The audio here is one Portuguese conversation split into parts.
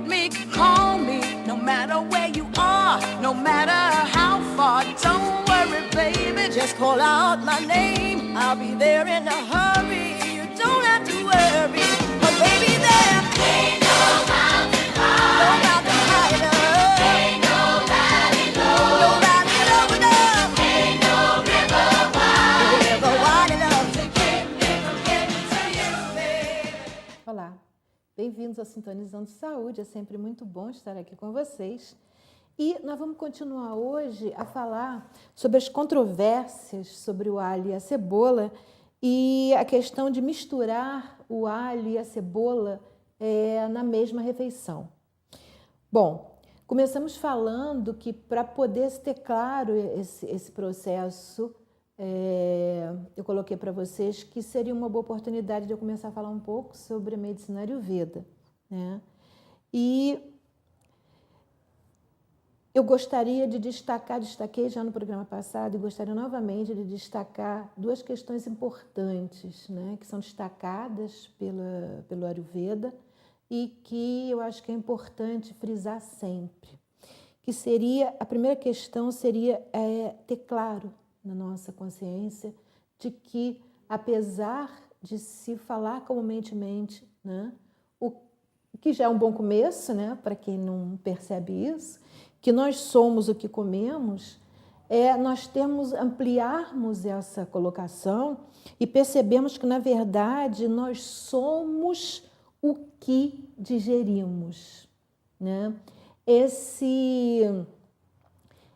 need me, call me. No matter where you are, no matter how far. Don't worry, baby, just call out my name. I'll be there in a hurry. You don't have to worry. But baby, there ain't no mountain high, no mountain high enough. Ain't no valley low, no valley low enough. Ain't no river wide enough to keep me from getting to you, baby. Olá, bem-vindos ao Sintonizando Saúde, é sempre muito bom estar aqui com vocês. E nós vamos continuar hoje a falar sobre as controvérsias sobre o alho e a cebola e a questão de misturar o alho e a cebola na mesma refeição. Bom, começamos falando que para poder ter claro esse processo, eu coloquei para vocês que seria uma boa oportunidade de eu começar a falar um pouco sobre a medicina Ayurveda, né? E eu gostaria de destaquei já no programa passado e gostaria novamente de destacar duas questões importantes, né, que são destacadas pelo Ayurveda e que eu acho que é importante frisar sempre. Que seria, a primeira questão seria ter claro na nossa consciência de que, apesar de se falar comumente, né, o que já é um bom começo, né, para quem não percebe isso, que nós somos o que comemos, nós ampliarmos essa colocação e percebemos que, na verdade, nós somos o que digerimos, né?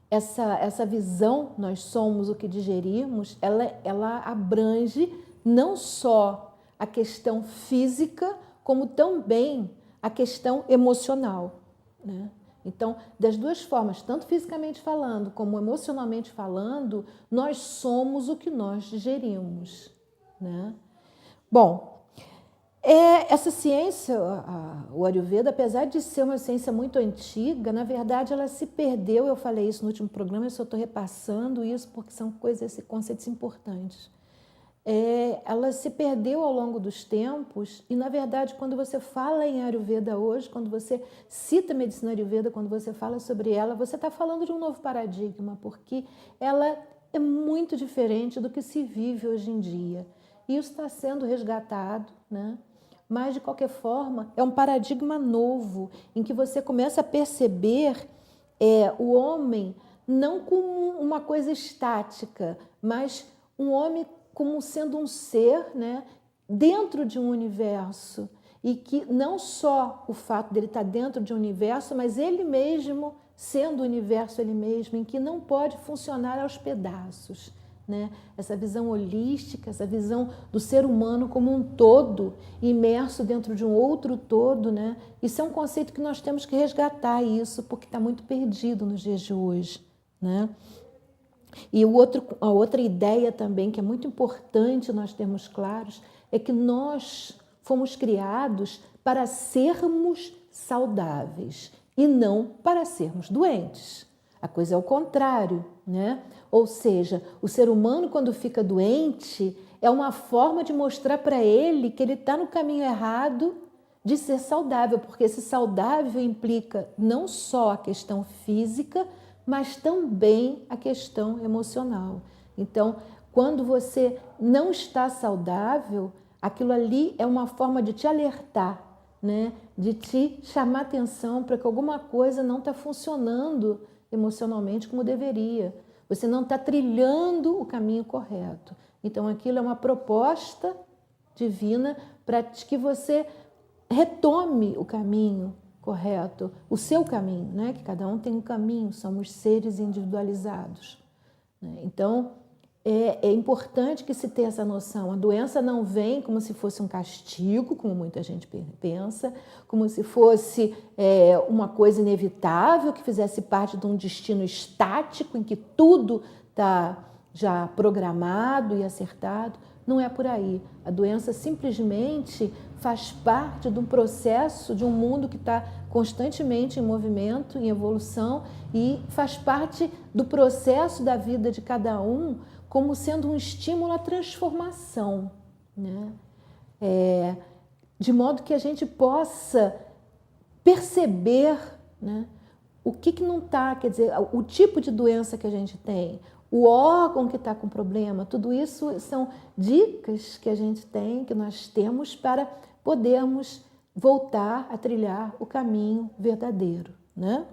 Essa visão, nós somos o que digerimos, ela abrange não só a questão física, como também a questão emocional, né? Então, das duas formas, tanto fisicamente falando como emocionalmente falando, nós somos o que nós digerimos, né? Bom, essa ciência, o Ayurveda, apesar de ser uma ciência muito antiga, na verdade ela se perdeu, eu falei isso no último programa, eu só estou repassando isso porque são conceitos importantes. Ela se perdeu ao longo dos tempos e, na verdade, quando você fala em Ayurveda hoje, quando você cita a medicina Ayurveda, quando você fala sobre ela, você está falando de um novo paradigma, porque ela é muito diferente do que se vive hoje em dia. E isso está sendo resgatado, né? Mas, de qualquer forma, é um paradigma novo, em que você começa a perceber o homem não como uma coisa estática, mas um homem como sendo um ser, né, dentro de um universo, e que não só o fato dele estar dentro de um universo, mas ele mesmo sendo o universo ele mesmo, em que não pode funcionar aos pedaços, né? Essa visão holística, essa visão do ser humano como um todo, imerso dentro de um outro todo, né? Isso é um conceito que nós temos que resgatar isso, porque está muito perdido nos dias de hoje, né? E a outra ideia também, que é muito importante nós termos claros, é que nós fomos criados para sermos saudáveis e não para sermos doentes. A coisa é o contrário, né? Ou seja, o ser humano, quando fica doente, é uma forma de mostrar para ele que ele está no caminho errado de ser saudável, porque esse saudável implica não só a questão física, mas também a questão emocional. Então, quando você não está saudável, aquilo ali é uma forma de te alertar, né? De te chamar atenção para que alguma coisa não está funcionando emocionalmente como deveria. Você não está trilhando o caminho correto. Então, aquilo é uma proposta divina para que você retome o caminho correto, o seu caminho, né? Que cada um tem um caminho, somos seres individualizados, né? Então, é importante que se tenha essa noção. A doença não vem como se fosse um castigo, como muita gente pensa, como se fosse uma coisa inevitável, que fizesse parte de um destino estático, em que tudo está já programado e acertado. Não é por aí. A doença simplesmente faz parte de um processo, de um mundo que está constantemente em movimento, em evolução, e faz parte do processo da vida de cada um como sendo um estímulo à transformação, né? De modo que a gente possa perceber, né, o que não está, quer dizer, o tipo de doença que a gente tem, o órgão que está com problema, tudo isso são dicas que a gente tem, que nós temos para podermos voltar a trilhar o caminho verdadeiro, né?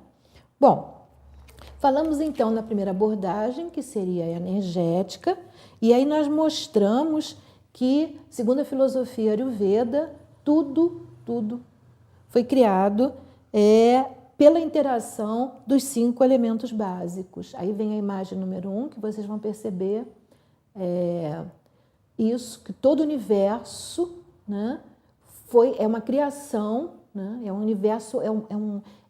Bom, falamos então na primeira abordagem, que seria a energética, e aí nós mostramos que, segundo a filosofia Ayurveda, tudo foi criado pela interação dos 5 elementos básicos. Aí vem a imagem número 1, que vocês vão perceber isso, que todo o universo, né, é uma criação, né, é um universo,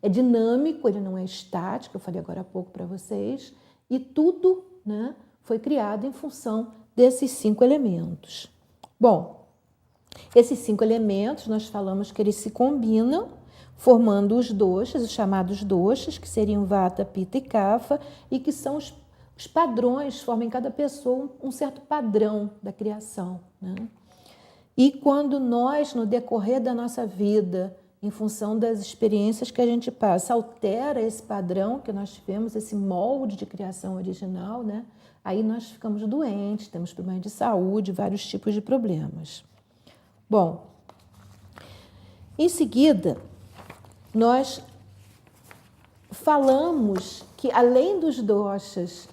é dinâmico, ele não é estático, eu falei agora há pouco para vocês, e tudo, né, foi criado em função desses 5 elementos. Bom, esses 5 elementos, nós falamos que eles se combinam, formando os doshas, os chamados doshas, que seriam Vata, Pitta e Kapha, e que são os padrões, formam em cada pessoa um certo padrão da criação, né? E quando nós, no decorrer da nossa vida, em função das experiências que a gente passa, altera esse padrão que nós tivemos, esse molde de criação original, né? Aí nós ficamos doentes, temos problemas de saúde, vários tipos de problemas. Bom, em seguida, nós falamos que, além dos doshas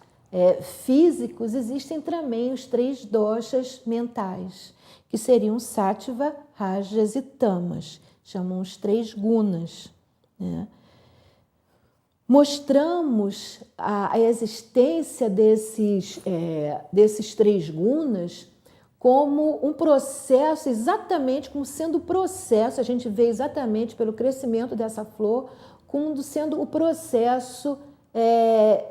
físicos, existem também os 3 doshas mentais, que seriam Sattva, Rajas e Tamas, chamam os 3 gunas, né? Mostramos a existência desses 3 gunas como um processo, exatamente como sendo o processo, a gente vê exatamente pelo crescimento dessa flor, como sendo o processo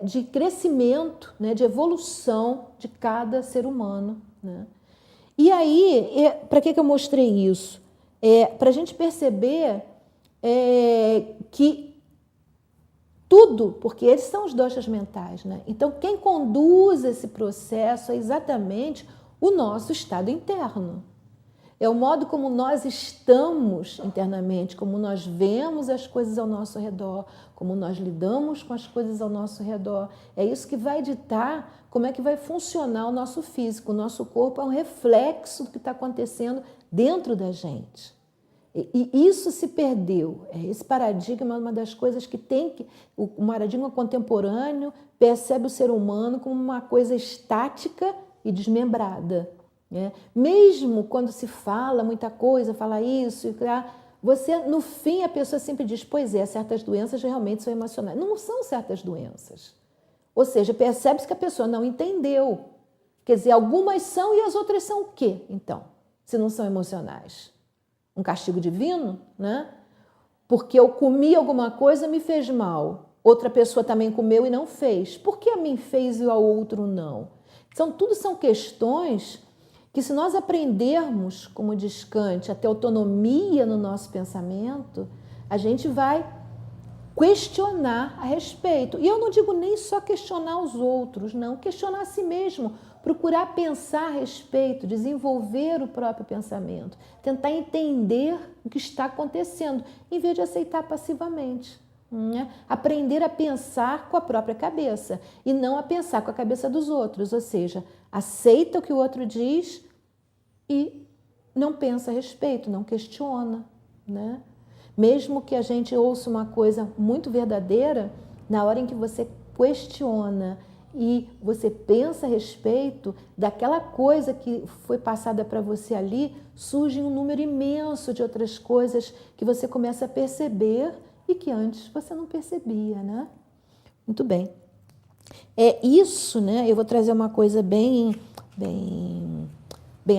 de crescimento, né, de evolução de cada ser humano, né? E aí, para que eu mostrei isso? Para a gente perceber que tudo, porque eles são os doshas mentais, né? Então, quem conduz esse processo é exatamente o nosso estado interno. É o modo como nós estamos internamente, como nós vemos as coisas ao nosso redor, como nós lidamos com as coisas ao nosso redor. É isso que vai ditar como é que vai funcionar o nosso físico. O nosso corpo é um reflexo do que está acontecendo dentro da gente. E isso se perdeu. Esse paradigma é uma das coisas que tem que... O paradigma contemporâneo percebe o ser humano como uma coisa estática e desmembrada, né? Mesmo quando se fala muita coisa, fala isso, você, no fim, a pessoa sempre diz, pois certas doenças realmente são emocionais. Não são certas doenças. Ou seja, percebe-se que a pessoa não entendeu. Quer dizer, algumas são e as outras são o quê, então? Se não são emocionais. Um castigo divino, né? Porque eu comi alguma coisa, me fez mal. Outra pessoa também comeu e não fez. Por que a mim fez e ao outro não? Tudo são questões que, se nós aprendermos, como diz Kant, a ter autonomia no nosso pensamento, a gente vai questionar a respeito. E eu não digo nem só questionar os outros, não. Questionar a si mesmo, procurar pensar a respeito, desenvolver o próprio pensamento, tentar entender o que está acontecendo, em vez de aceitar passivamente. Né? Aprender a pensar com a própria cabeça e não a pensar com a cabeça dos outros, ou seja, aceita o que o outro diz e não pensa a respeito, não questiona, né? Mesmo que a gente ouça uma coisa muito verdadeira, na hora em que você questiona e você pensa a respeito daquela coisa que foi passada para você ali, surge um número imenso de outras coisas que você começa a perceber e que antes você não percebia, né? Muito bem. Isso, né? Eu vou trazer uma coisa bem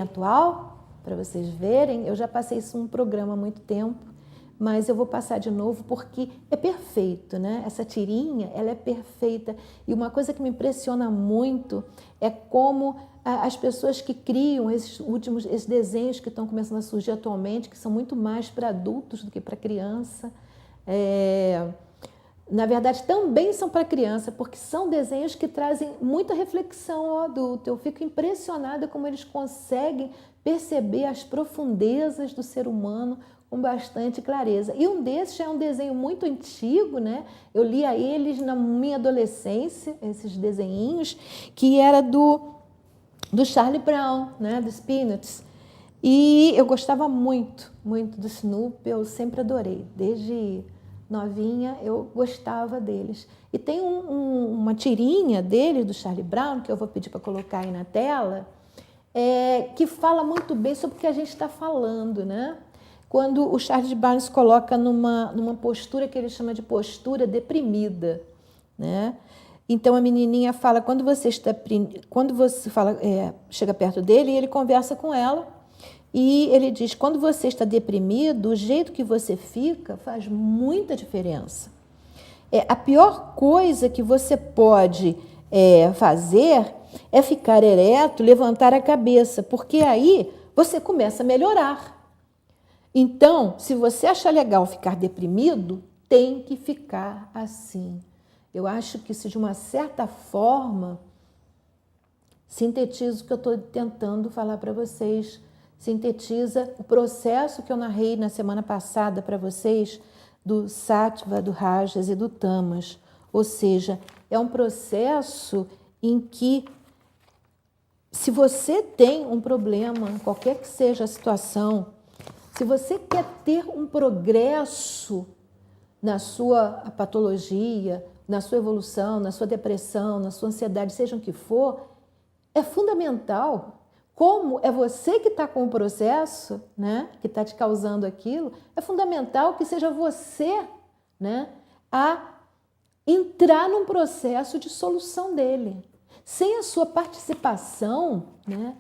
atual para vocês verem. Eu já passei isso num programa há muito tempo, mas eu vou passar de novo porque é perfeito, né? Essa tirinha, ela é perfeita. E uma coisa que me impressiona muito é como as pessoas que criam esses desenhos que estão começando a surgir atualmente, que são muito mais para adultos do que para criança, na verdade, também são para criança, porque são desenhos que trazem muita reflexão ao adulto. Eu fico impressionada como eles conseguem perceber as profundezas do ser humano com bastante clareza. E um desses já é um desenho muito antigo, né? Eu lia eles na minha adolescência, esses desenhinhos, que era do Charlie Brown, né? Dos Peanuts. E eu gostava muito, muito do Snoopy, eu sempre adorei. Desde novinha eu gostava deles. E tem uma tirinha dele, do Charlie Brown, que eu vou pedir para colocar aí na tela, que fala muito bem sobre o que a gente está falando, né? Quando o Charlie Brown se coloca numa postura que ele chama de postura deprimida, né? Então a menininha fala, quando você fala, chega perto dele, e ele conversa com ela, e ele diz, quando você está deprimido, o jeito que você fica faz muita diferença. A pior coisa que você pode fazer é ficar ereto, levantar a cabeça, porque aí você começa a melhorar. Então, se você achar legal ficar deprimido, tem que ficar assim. Eu acho que isso, de uma certa forma, sintetiza o que eu estou tentando falar para vocês, sintetiza o processo que eu narrei na semana passada para vocês, do Sattva, do Rajas e do Tamas. Ou seja, é um processo em que, se você tem um problema, qualquer que seja a situação, se você quer ter um progresso na sua patologia, na sua evolução, na sua depressão, na sua ansiedade, seja o que for, é fundamental. Como é você que está com o processo, né, que está te causando aquilo, é fundamental que seja você, né, a entrar num processo de solução dele. Sem a sua participação, né,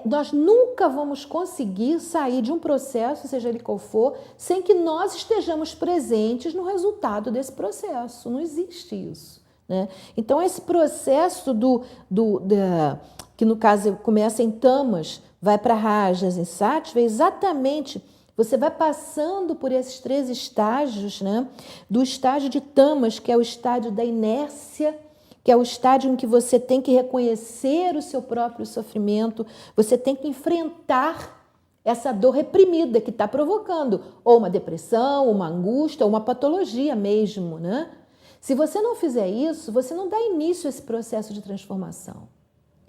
nós nunca vamos conseguir sair de um processo, seja ele qual for, sem que nós estejamos presentes no resultado desse processo. Não existe isso, né? Então, esse processo que no caso começa em Tamas, vai para Rajas, em Sattva, exatamente, você vai passando por esses 3 estágios, né? Do estágio de Tamas, que é o estágio da inércia, que é o estágio em que você tem que reconhecer o seu próprio sofrimento, você tem que enfrentar essa dor reprimida que está provocando ou uma depressão, uma angústia, ou uma patologia mesmo, né? Se você não fizer isso, você não dá início a esse processo de transformação.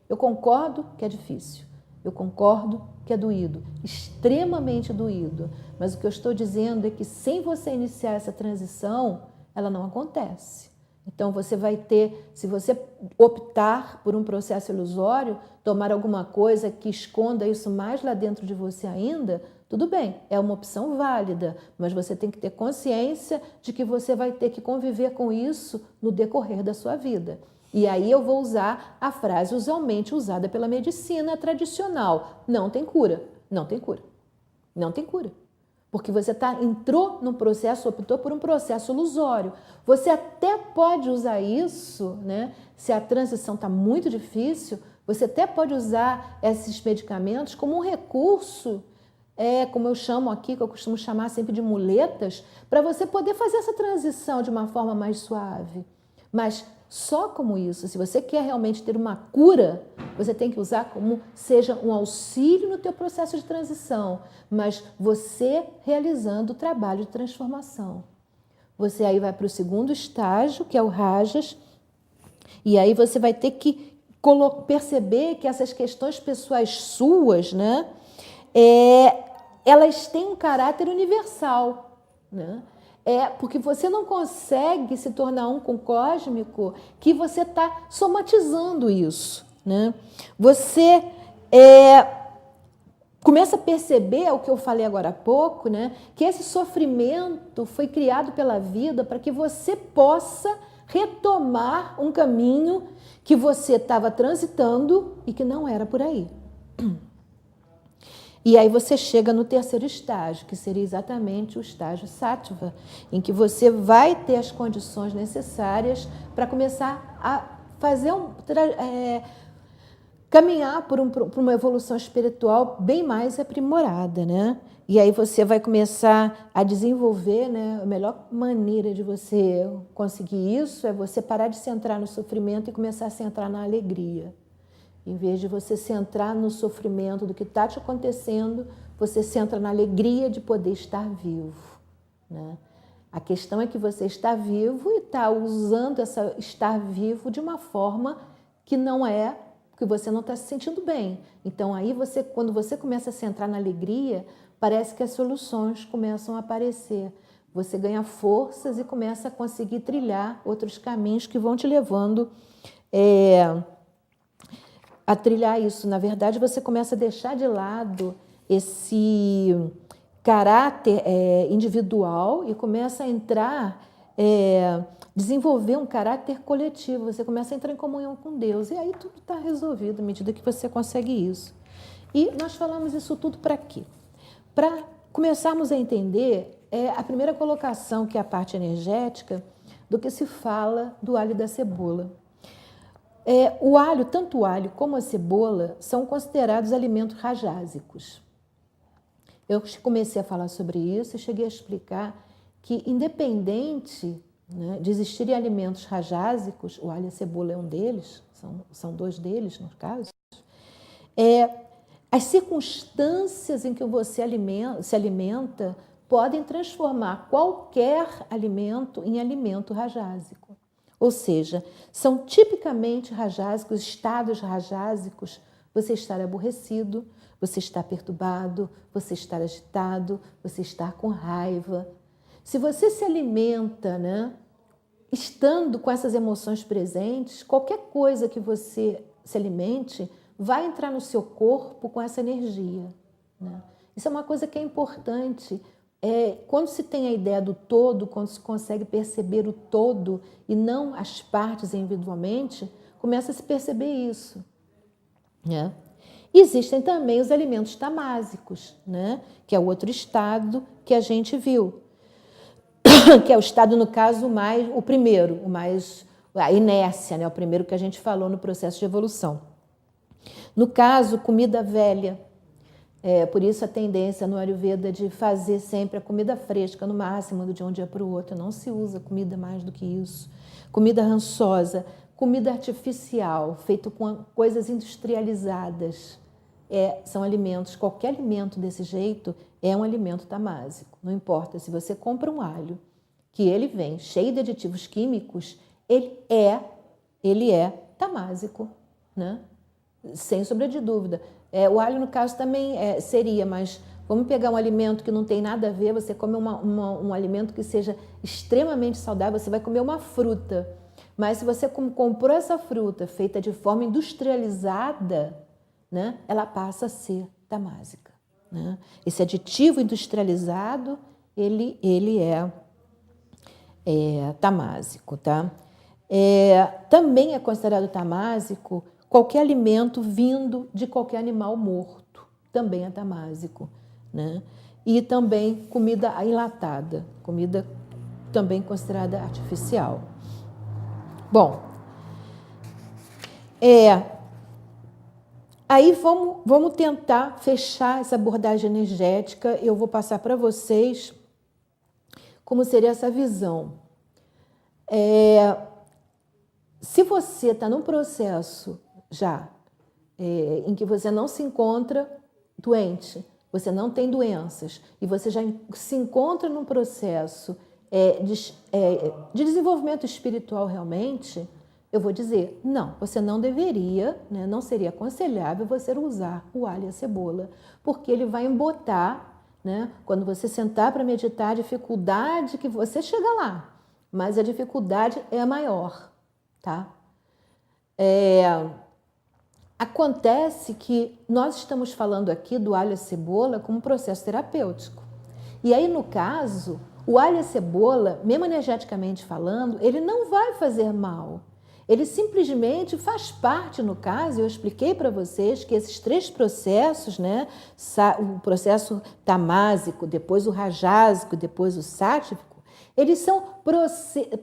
Eu concordo que é difícil, eu concordo que é doído, extremamente doído, mas o que eu estou dizendo é que sem você iniciar essa transição, ela não acontece. Então, você vai ter, se você optar por um processo ilusório, tomar alguma coisa que esconda isso mais lá dentro de você ainda, tudo bem, é uma opção válida, mas você tem que ter consciência de que você vai ter que conviver com isso no decorrer da sua vida. E aí eu vou usar a frase usualmente usada pela medicina tradicional: não tem cura, não tem cura, não tem cura. Porque você entrou num processo, optou por um processo ilusório. Você até pode usar isso, né? Se a transição está muito difícil, você até pode usar esses medicamentos como um recurso, como eu chamo aqui, que eu costumo chamar sempre de muletas, para você poder fazer essa transição de uma forma mais suave. Mas só como isso, se você quer realmente ter uma cura, você tem que usar como seja um auxílio no teu processo de transição, mas você realizando o trabalho de transformação. Você aí vai para o segundo estágio, que é o Rajas, e aí você vai ter que perceber que essas questões pessoais suas, né, elas têm um caráter universal, né? Porque você não consegue se tornar um com o cósmico que você está somatizando isso, né? Você começa a perceber o que eu falei agora há pouco, né? Que esse sofrimento foi criado pela vida para que você possa retomar um caminho que você estava transitando e que não era por aí. E aí você chega no terceiro estágio, que seria exatamente o estágio Sattva, em que você vai ter as condições necessárias para começar a fazer caminhar por uma evolução espiritual bem mais aprimorada, né? E aí você vai começar a desenvolver, né? A melhor maneira de você conseguir isso é você parar de centrar no sofrimento e começar a centrar na alegria. Em vez de você centrar no sofrimento do que está te acontecendo, você centra na alegria de poder estar vivo, né? A questão é que você está vivo e está usando essa estar vivo de uma forma que não é, que você não está se sentindo bem. Então aí quando você começa a centrar na alegria, parece que as soluções começam a aparecer. Você ganha forças e começa a conseguir trilhar outros caminhos que vão te levando a trilhar isso. Na verdade, você começa a deixar de lado esse caráter individual e começa a entrar, desenvolver um caráter coletivo. Você começa a entrar em comunhão com Deus. E aí tudo está resolvido à medida que você consegue isso. E nós falamos isso tudo para quê? Para começarmos a entender a primeira colocação, que é a parte energética, do que se fala do alho e da cebola. O alho, tanto o alho como a cebola, são considerados alimentos rajásicos. Eu comecei a falar sobre isso e cheguei a explicar que, independente, né, de existirem alimentos rajásicos, o alho e a cebola é um deles, são dois deles, no caso, as circunstâncias em que você se alimenta podem transformar qualquer alimento em alimento rajásico. Ou seja, são tipicamente rajásicos, estados rajásicos, você estar aborrecido, você está perturbado, você está agitado, você está com raiva. Se você se alimenta, né, estando com essas emoções presentes, qualquer coisa que você se alimente vai entrar no seu corpo com essa energia, né? Isso é uma coisa que é importante. Quando se tem a ideia do todo, quando se consegue perceber o todo e não as partes individualmente, começa a se perceber isso, né? Existem também os alimentos tamásicos, né? Que é o outro estado que a gente viu, que é o estado, no caso, a inércia, né? O primeiro que a gente falou no processo de evolução. No caso, comida velha. Por isso a tendência no Ayurveda de fazer sempre a comida fresca, no máximo, de um dia para o outro. Não se usa comida mais do que isso. Comida rançosa, comida artificial, feito com coisas industrializadas. São alimentos, qualquer alimento desse jeito é um alimento tamásico. Não importa, se você compra um alho, que ele vem cheio de aditivos químicos, ele é tamásico, né? Sem sombra de dúvida. O alho, no caso, também seria, mas vamos pegar um alimento que não tem nada a ver, você come um alimento que seja extremamente saudável, você vai comer uma fruta. Mas se você comprou essa fruta feita de forma industrializada, né, ela passa a ser tamásica, né? Esse aditivo industrializado, ele é tamásico, tá? Também é considerado tamásico qualquer alimento vindo de qualquer animal morto, também é tamásico, né? E também comida enlatada, comida também considerada artificial. Bom, aí vamos tentar fechar essa abordagem energética. Eu vou passar para vocês como seria essa visão. Se você está num processo já em que você não se encontra doente, você não tem doenças, e você já se encontra num processo de desenvolvimento espiritual realmente, eu vou dizer, não, você não deveria, né, não seria aconselhável você usar o alho e a cebola, porque ele vai embotar, né, quando você sentar para meditar, a dificuldade que você chega lá, mas a dificuldade é maior, tá? Acontece que nós estamos falando aqui do alho e a cebola como um processo terapêutico. E aí, no caso, o alho e a cebola, mesmo energeticamente falando, ele não vai fazer mal. Ele simplesmente faz parte, no caso, eu expliquei para vocês que esses três processos, né, o processo tamásico, depois o rajásico, depois o sátivico, eles são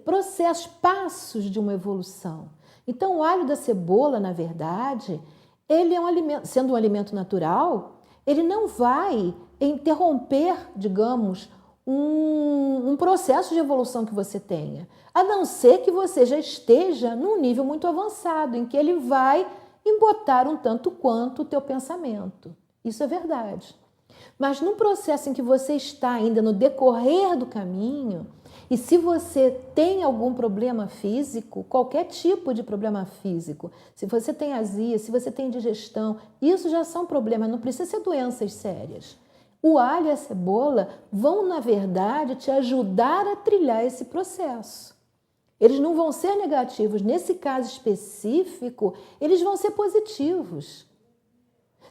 processos, passos de uma evolução. Então, o alho da cebola, na verdade, ele é um alimento, sendo um alimento natural, ele não vai interromper, digamos, um processo de evolução que você tenha, a não ser que você já esteja num nível muito avançado, em que ele vai embotar um tanto quanto o teu pensamento. Isso é verdade. Mas num processo em que você está ainda no decorrer do caminho, e se você tem algum problema físico, qualquer tipo de problema físico, se você tem azia, se você tem indigestão, isso já são problemas, não precisa ser doenças sérias. O alho e a cebola vão, na verdade, te ajudar a trilhar esse processo. Eles não vão ser negativos. Nesse caso específico, eles vão ser positivos.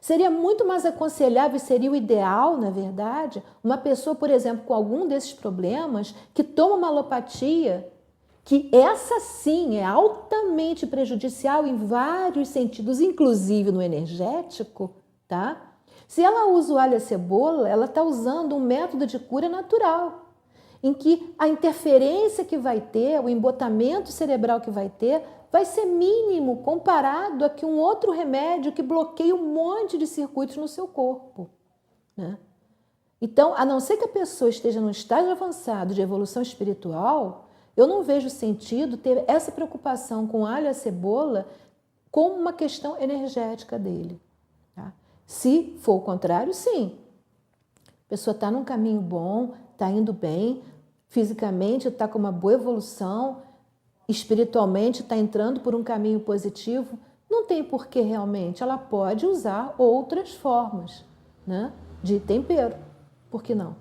Seria muito mais aconselhável, seria o ideal, na verdade, uma pessoa, por exemplo, com algum desses problemas, que toma uma alopatia, que essa sim é altamente prejudicial em vários sentidos, inclusive no energético, tá? Se ela usa o alho e a cebola, ela está usando um método de cura natural, em que a interferência que vai ter, o embotamento cerebral que vai ter, vai ser mínimo comparado a que um outro remédio que bloqueia um monte de circuitos no seu corpo, né? Então, a não ser que a pessoa esteja num estágio avançado de evolução espiritual, eu não vejo sentido ter essa preocupação com alho e a cebola como uma questão energética dele. Tá? Se for o contrário, sim. A pessoa está num caminho bom, está indo bem, fisicamente está com uma boa evolução, espiritualmente está entrando por um caminho positivo, não tem por que realmente. Ela pode usar outras formas, né, de tempero. Por que não?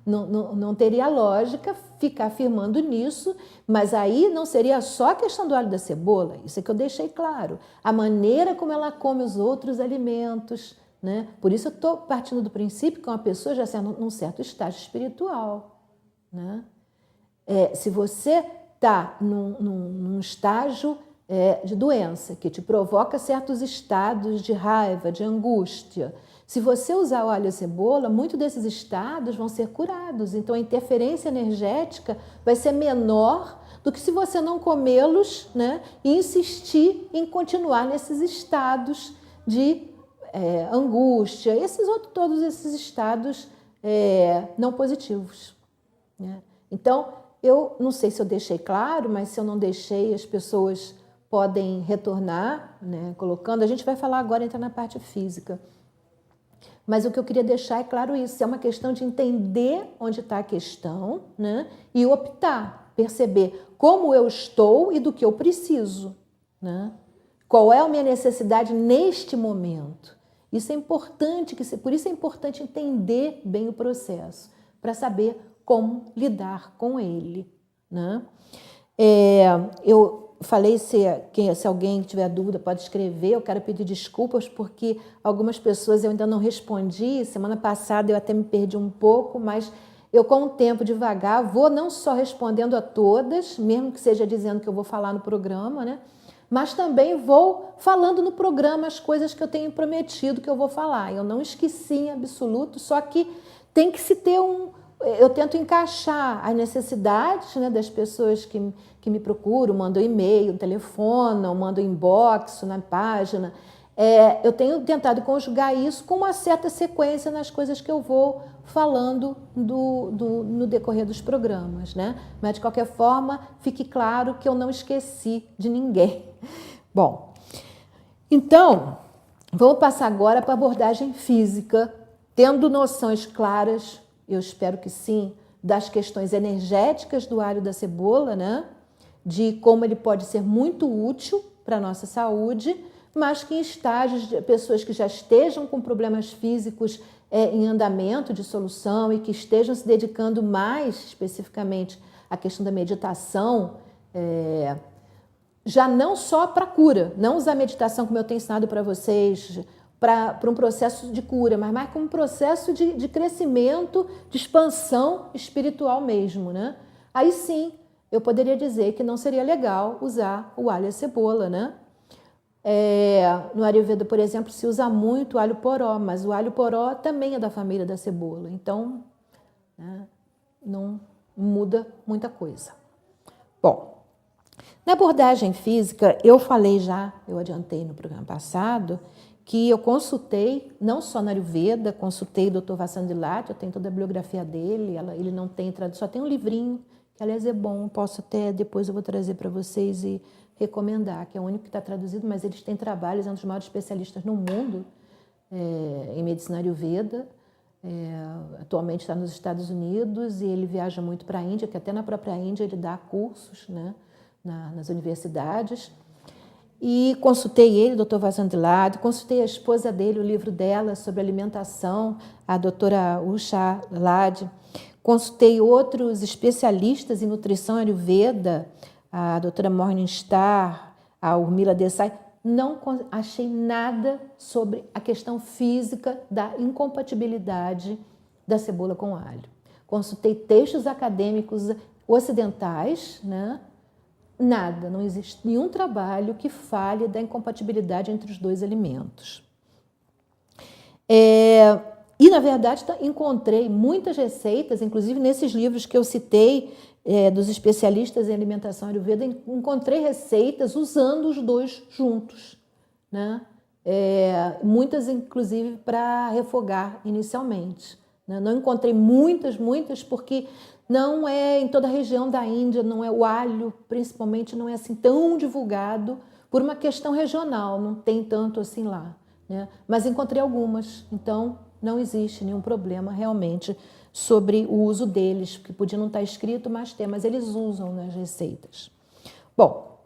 Não teria lógica ficar afirmando nisso, mas aí não seria só a questão do alho e da cebola, isso é que eu deixei claro. A maneira como ela come os outros alimentos, né? Por isso eu estou partindo do princípio que uma pessoa já está num certo estágio espiritual, né? Se você está num estágio de doença que te provoca certos estados de raiva, de angústia, se você usar o alho e a cebola, muitos desses estados vão ser curados. Então, a interferência energética vai ser menor do que se você não comê-los, né, e insistir em continuar nesses estados de angústia, todos esses estados não positivos, né? Então, eu não sei se eu deixei claro, mas se eu não deixei, as pessoas podem retornar, né, colocando. A gente vai falar agora, entrar na parte física. Mas o que eu queria deixar é claro isso, é uma questão de entender onde está a questão, né, e optar, perceber como eu estou e do que eu preciso, né? Qual é a minha necessidade neste momento. Isso é importante, por isso é importante entender bem o processo, para saber como lidar com ele, né? Eu falei, se alguém tiver dúvida pode escrever, eu quero pedir desculpas porque algumas pessoas eu ainda não respondi, semana passada eu até me perdi um pouco, mas eu com o tempo devagar vou não só respondendo a todas, mesmo que seja dizendo que eu vou falar no programa, né? Mas também vou falando no programa as coisas que eu tenho prometido que eu vou falar. Eu não esqueci em absoluto, só que tem que se ter eu tento encaixar as necessidades, né, das pessoas que me procuram, mandam e-mail, telefonam, mandam inbox na página. Eu tenho tentado conjugar isso com uma certa sequência nas coisas que eu vou falando no decorrer dos programas, né? Mas, de qualquer forma, fique claro que eu não esqueci de ninguém. Bom, então, vamos passar agora para a abordagem física, tendo noções claras, eu espero que sim, das questões energéticas do alho e da cebola, né? De como ele pode ser muito útil para a nossa saúde, mas que em estágios de pessoas que já estejam com problemas físicos em andamento de solução e que estejam se dedicando mais especificamente à questão da meditação, já não só para cura, não usar a meditação como eu tenho ensinado para vocês, para um processo de cura, mas mais como um processo de crescimento, de expansão espiritual mesmo, né? Aí sim, eu poderia dizer que não seria legal usar o alho e a cebola, né? No Ayurveda, por exemplo, se usa muito o alho poró, mas o alho poró também é da família da cebola, então, né, não muda muita coisa. Bom, Na abordagem física, eu falei já, eu adiantei no programa passado, que eu consultei, não só na Ayurveda, consultei o Dr. Vassantilati, eu tenho toda a bibliografia dele, ele não tem tradução, só tem um livrinho, que aliás é bom, posso até, depois eu vou trazer para vocês e recomendar, que é o único que está traduzido, mas eles têm trabalhos, é um dos maiores especialistas no mundo em medicina Ayurveda, atualmente está nos Estados Unidos e ele viaja muito para a Índia, que até na própria Índia ele dá cursos, né, nas universidades. E consultei ele, o Dr. Vassantilati, consultei a esposa dele, o livro dela sobre alimentação, a doutora Usha Lad. Consultei outros especialistas em nutrição Ayurveda, a doutora Morningstar, a Urmila Desai. Não achei nada sobre a questão física da incompatibilidade da cebola com alho. Consultei textos acadêmicos ocidentais, né? Nada, não existe nenhum trabalho que fale da incompatibilidade entre os dois alimentos. E, na verdade, encontrei muitas receitas, inclusive nesses livros que eu citei, dos especialistas em alimentação Ayurveda, encontrei receitas usando os dois juntos, né? Muitas, inclusive, para refogar inicialmente. Né? Não encontrei muitas, porque não é em toda a região da Índia, não é o alho, principalmente, não é assim tão divulgado por uma questão regional, não tem tanto assim lá. Né? Mas encontrei algumas, então não existe nenhum problema realmente sobre o uso deles, que podia não estar escrito, mas tem, mas eles usam nas receitas. Bom,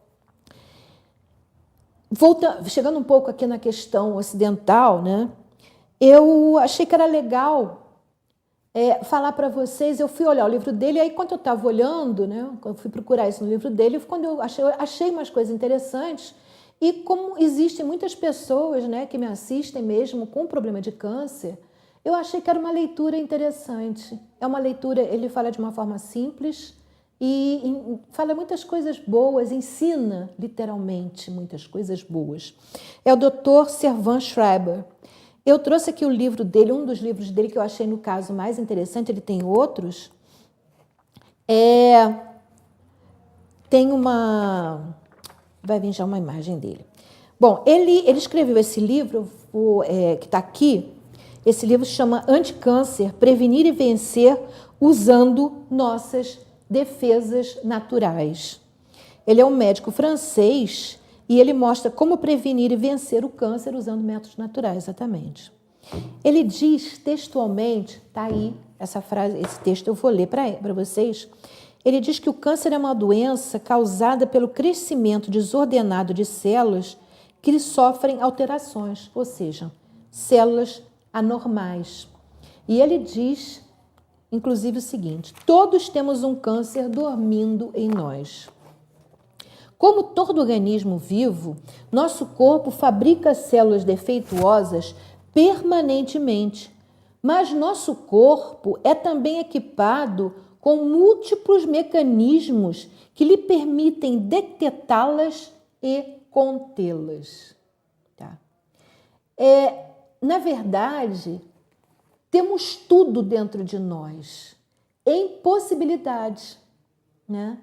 chegando um pouco aqui na questão ocidental, né? Eu achei que era legal falar para vocês. Eu fui olhar o livro dele, e aí quando eu estava olhando, né, eu fui procurar isso no livro dele, quando eu achei umas coisas interessantes, e como existem muitas pessoas, né, que me assistem mesmo com problema de câncer, eu achei que era uma leitura interessante. É uma leitura, ele fala de uma forma simples e fala muitas coisas boas, ensina literalmente muitas coisas boas. É o Dr. Servan Schreiber. Eu trouxe aqui o livro dele, um dos livros dele que eu achei, no caso, mais interessante, ele tem outros. Tem uma... Vai vir já uma imagem dele. Bom, ele escreveu esse livro, que está aqui. Esse livro se chama Anticâncer, Prevenir e Vencer usando Nossas Defesas Naturais. Ele é um médico francês e ele mostra como prevenir e vencer o câncer usando métodos naturais, exatamente. Ele diz textualmente, está aí essa frase, esse texto eu vou ler para vocês. Ele diz que o câncer é uma doença causada pelo crescimento desordenado de células que sofrem alterações, ou seja, células anormais. E ele diz, inclusive, o seguinte: todos temos um câncer dormindo em nós. Como todo organismo vivo, nosso corpo fabrica células defeituosas permanentemente, mas nosso corpo é também equipado com múltiplos mecanismos que lhe permitem detectá-las e contê-las. Tá? Na verdade, temos tudo dentro de nós, em possibilidades, né?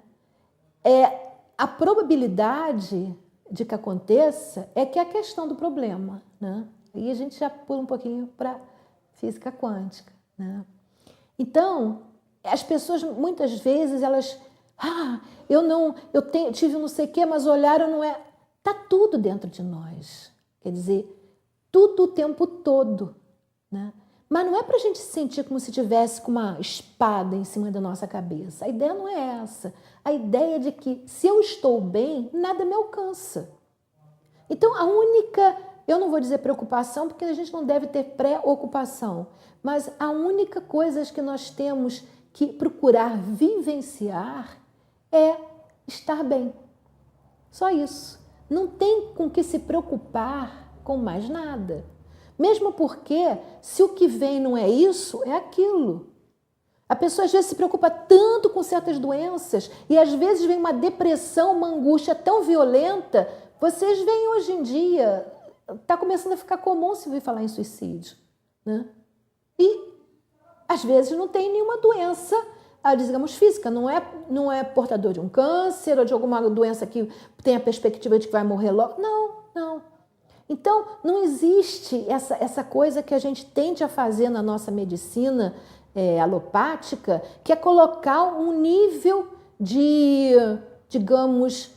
A probabilidade de que aconteça é que é a questão do problema, né? E a gente já pula um pouquinho para física quântica, né? Então, as pessoas muitas vezes elas, tive não sei o quê, mas olharam, não é. Tá tudo dentro de nós, quer dizer, tudo o tempo todo, né? Mas não é para a gente se sentir como se tivesse com uma espada em cima da nossa cabeça. A ideia não é essa. A ideia é de que se eu estou bem, nada me alcança. Então, a única, eu não vou dizer preocupação, porque a gente não deve ter preocupação, mas a única coisa que nós temos que procurar vivenciar é estar bem. Só isso. Não tem com que se preocupar com mais nada. Mesmo porque, se o que vem não é isso, é aquilo. A pessoa às vezes se preocupa tanto com certas doenças e às vezes vem uma depressão, uma angústia tão violenta. Vocês veem hoje em dia, está começando a ficar comum se ouvir falar em suicídio, né? E às vezes não tem nenhuma doença digamos, física, não é portador de um câncer ou de alguma doença que tem a perspectiva de que vai morrer logo. Não. Então, não existe essa coisa que a gente tende a fazer na nossa medicina alopática, que é colocar um nível de, digamos,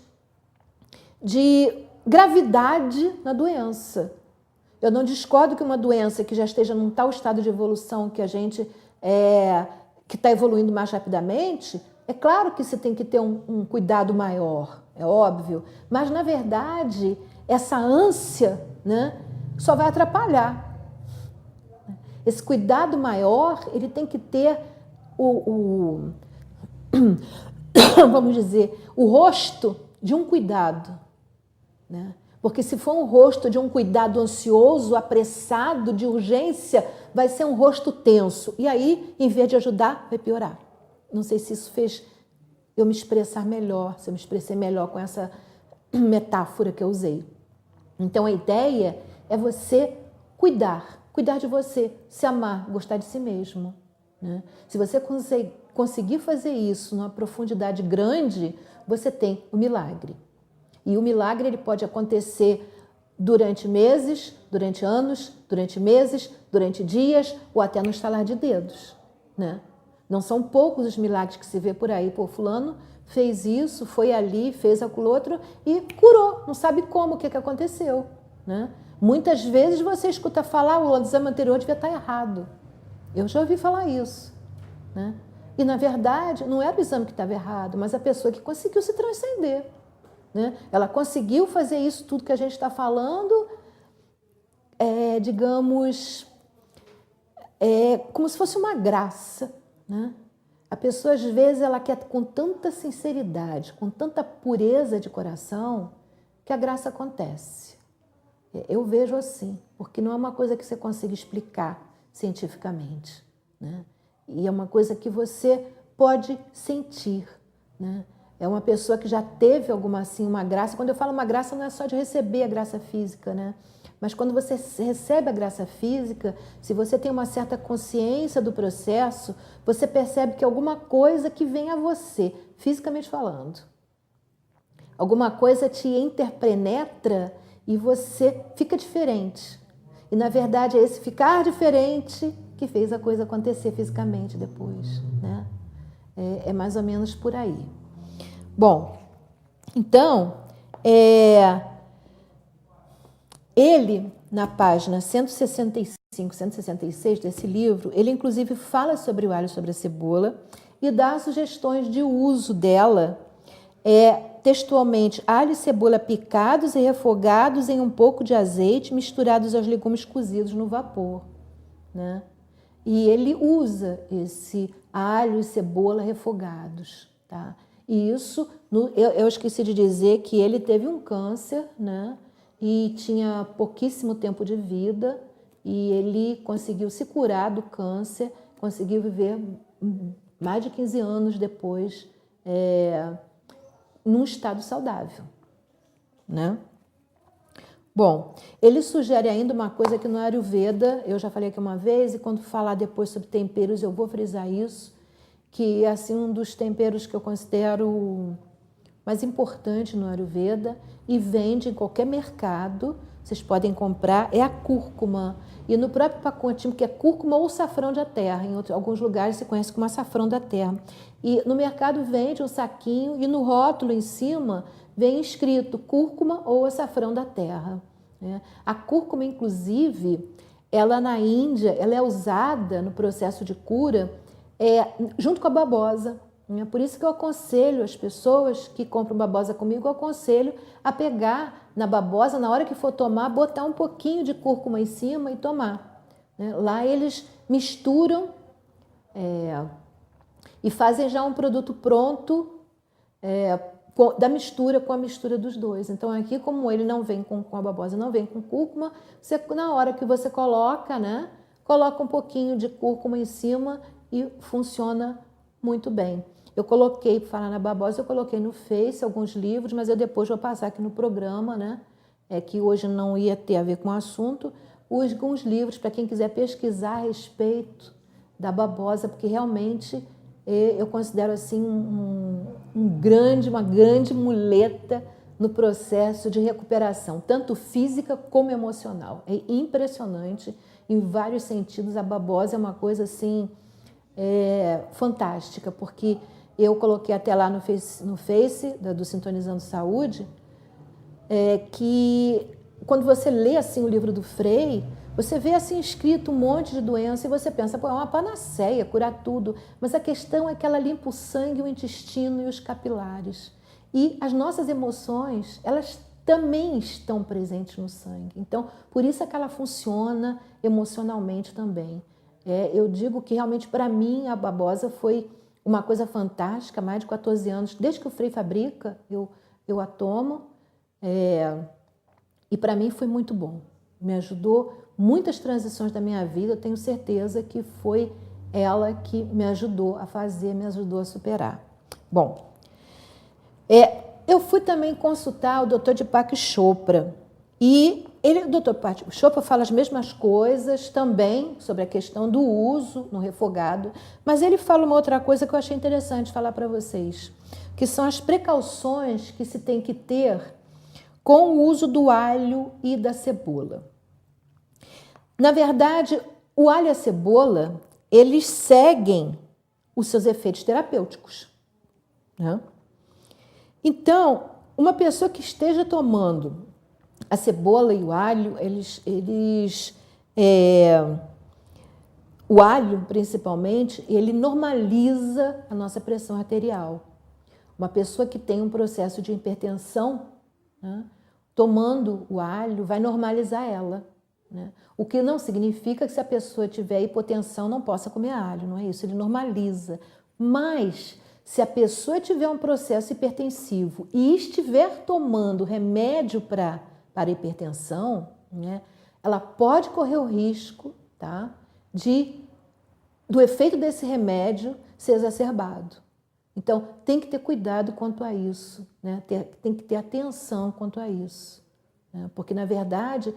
de gravidade na doença. Eu não discordo que uma doença que já esteja num tal estado de evolução que a gente que está evoluindo mais rapidamente, é claro que você tem que ter um cuidado maior, é óbvio, mas na verdade essa ânsia, né, só vai atrapalhar. Esse cuidado maior, ele tem que ter vamos dizer, o rosto de um cuidado, né? Porque se for um rosto de um cuidado ansioso, apressado, de urgência, vai ser um rosto tenso. E aí, em vez de ajudar, vai piorar. Não sei se isso fez eu me expressar melhor, se eu me expressei melhor com essa metáfora que eu usei. Então, a ideia é você cuidar de você, se amar, gostar de si mesmo, né? Se você conseguir fazer isso numa profundidade grande, você tem o milagre. E o milagre ele pode acontecer durante meses, durante anos, durante meses, durante dias ou até no estalar de dedos, né? Não são poucos os milagres que se vê por aí. Pô, fulano fez isso, foi ali, fez aquilo outro e curou. Não sabe como, o que aconteceu, né? Muitas vezes você escuta falar, o exame anterior devia estar errado. Eu já ouvi falar isso, né? E, na verdade, não era o exame que estava errado, mas a pessoa que conseguiu se transcender, né? Ela conseguiu fazer isso tudo que a gente está falando, digamos, como se fosse uma graça, né? A pessoa, às vezes, ela quer com tanta sinceridade, com tanta pureza de coração, que a graça acontece. Eu vejo assim, porque não é uma coisa que você consiga explicar cientificamente, né? E é uma coisa que você pode sentir, né? É uma pessoa que já teve alguma assim, uma graça. Quando eu falo uma graça, não é só de receber a graça física, né? Mas quando você recebe a graça física, se você tem uma certa consciência do processo, você percebe que alguma coisa que vem a você, fisicamente falando, alguma coisa te interpenetra e você fica diferente. E, na verdade, é esse ficar diferente que fez a coisa acontecer fisicamente depois, né? É mais ou menos por aí. Bom, então, ele, na página 165, 166 desse livro, ele inclusive fala sobre o alho, sobre a cebola e dá sugestões de uso dela, textualmente, alho e cebola picados e refogados em um pouco de azeite, misturados aos legumes cozidos no vapor, né? E ele usa esse alho e cebola refogados, tá? E isso, eu esqueci de dizer que ele teve um câncer, né? E tinha pouquíssimo tempo de vida e ele conseguiu se curar do câncer, conseguiu viver mais de 15 anos depois num estado saudável, né? Bom, ele sugere ainda uma coisa que no Ayurveda, eu já falei aqui uma vez, e quando falar depois sobre temperos eu vou frisar isso, que é assim, um dos temperos que eu considero mais importante no Ayurveda e vende em qualquer mercado, vocês podem comprar, é a cúrcuma. E no próprio pacotinho, que é cúrcuma ou açafrão da terra, em alguns lugares se conhece como açafrão da terra. E no mercado vende um saquinho e no rótulo em cima vem escrito cúrcuma ou açafrão da terra, né? A cúrcuma, inclusive, ela na Índia, ela é usada no processo de cura junto com a babosa. Por isso que eu aconselho as pessoas que compram babosa comigo, eu aconselho a pegar na babosa, na hora que for tomar, botar um pouquinho de cúrcuma em cima e tomar, né? Lá eles misturam e fazem já um produto pronto da mistura com a mistura dos dois. Então aqui, como ele não vem com a babosa, não vem com cúrcuma, você, na hora que você coloca, né, coloca um pouquinho de cúrcuma em cima e funciona muito bem. Eu coloquei, para falar na babosa, eu coloquei no Face alguns livros, mas eu depois vou passar aqui no programa, né? Que hoje não ia ter a ver com o assunto, alguns livros para quem quiser pesquisar a respeito da babosa, porque realmente eu considero assim uma grande muleta no processo de recuperação, tanto física como emocional. É impressionante, em vários sentidos. A babosa é uma coisa assim fantástica, porque eu coloquei até lá no Face do Sintonizando Saúde, que quando você lê assim o livro do Frei, você vê assim escrito um monte de doença e você pensa, pô, é uma panaceia, curar tudo. Mas a questão é que ela limpa o sangue, o intestino e os capilares. E as nossas emoções, elas também estão presentes no sangue. Então, por isso é que ela funciona emocionalmente também. Eu digo que realmente, para mim, a babosa foi uma coisa fantástica, há mais de 14 anos. Desde que o Frei fabrica, eu a tomo. E para mim foi muito bom. Me ajudou muitas transições da minha vida. Eu tenho certeza que foi ela que me ajudou a fazer, me ajudou a superar. Bom, eu fui também consultar o Dr. Deepak Chopra. E o Dr. Deepak Chopra fala as mesmas coisas também sobre a questão do uso no refogado. Mas ele fala uma outra coisa que eu achei interessante falar para vocês, que são as precauções que se tem que ter com o uso do alho e da cebola. Na verdade, o alho e a cebola, eles seguem os seus efeitos terapêuticos, né? Então, uma pessoa que esteja tomando a cebola e o alho, o alho, principalmente, ele normaliza a nossa pressão arterial. Uma pessoa que tem um processo de hipertensão, né, tomando o alho, vai normalizar ela, né? O que não significa que se a pessoa tiver hipotensão não possa comer alho, não é isso, ele normaliza. Mas se a pessoa tiver um processo hipertensivo e estiver tomando remédio para hipertensão, né, ela pode correr o risco, tá, do efeito desse remédio ser exacerbado. Então, tem que ter cuidado quanto a isso, né? Tem que ter atenção quanto a isso, né? Porque, na verdade,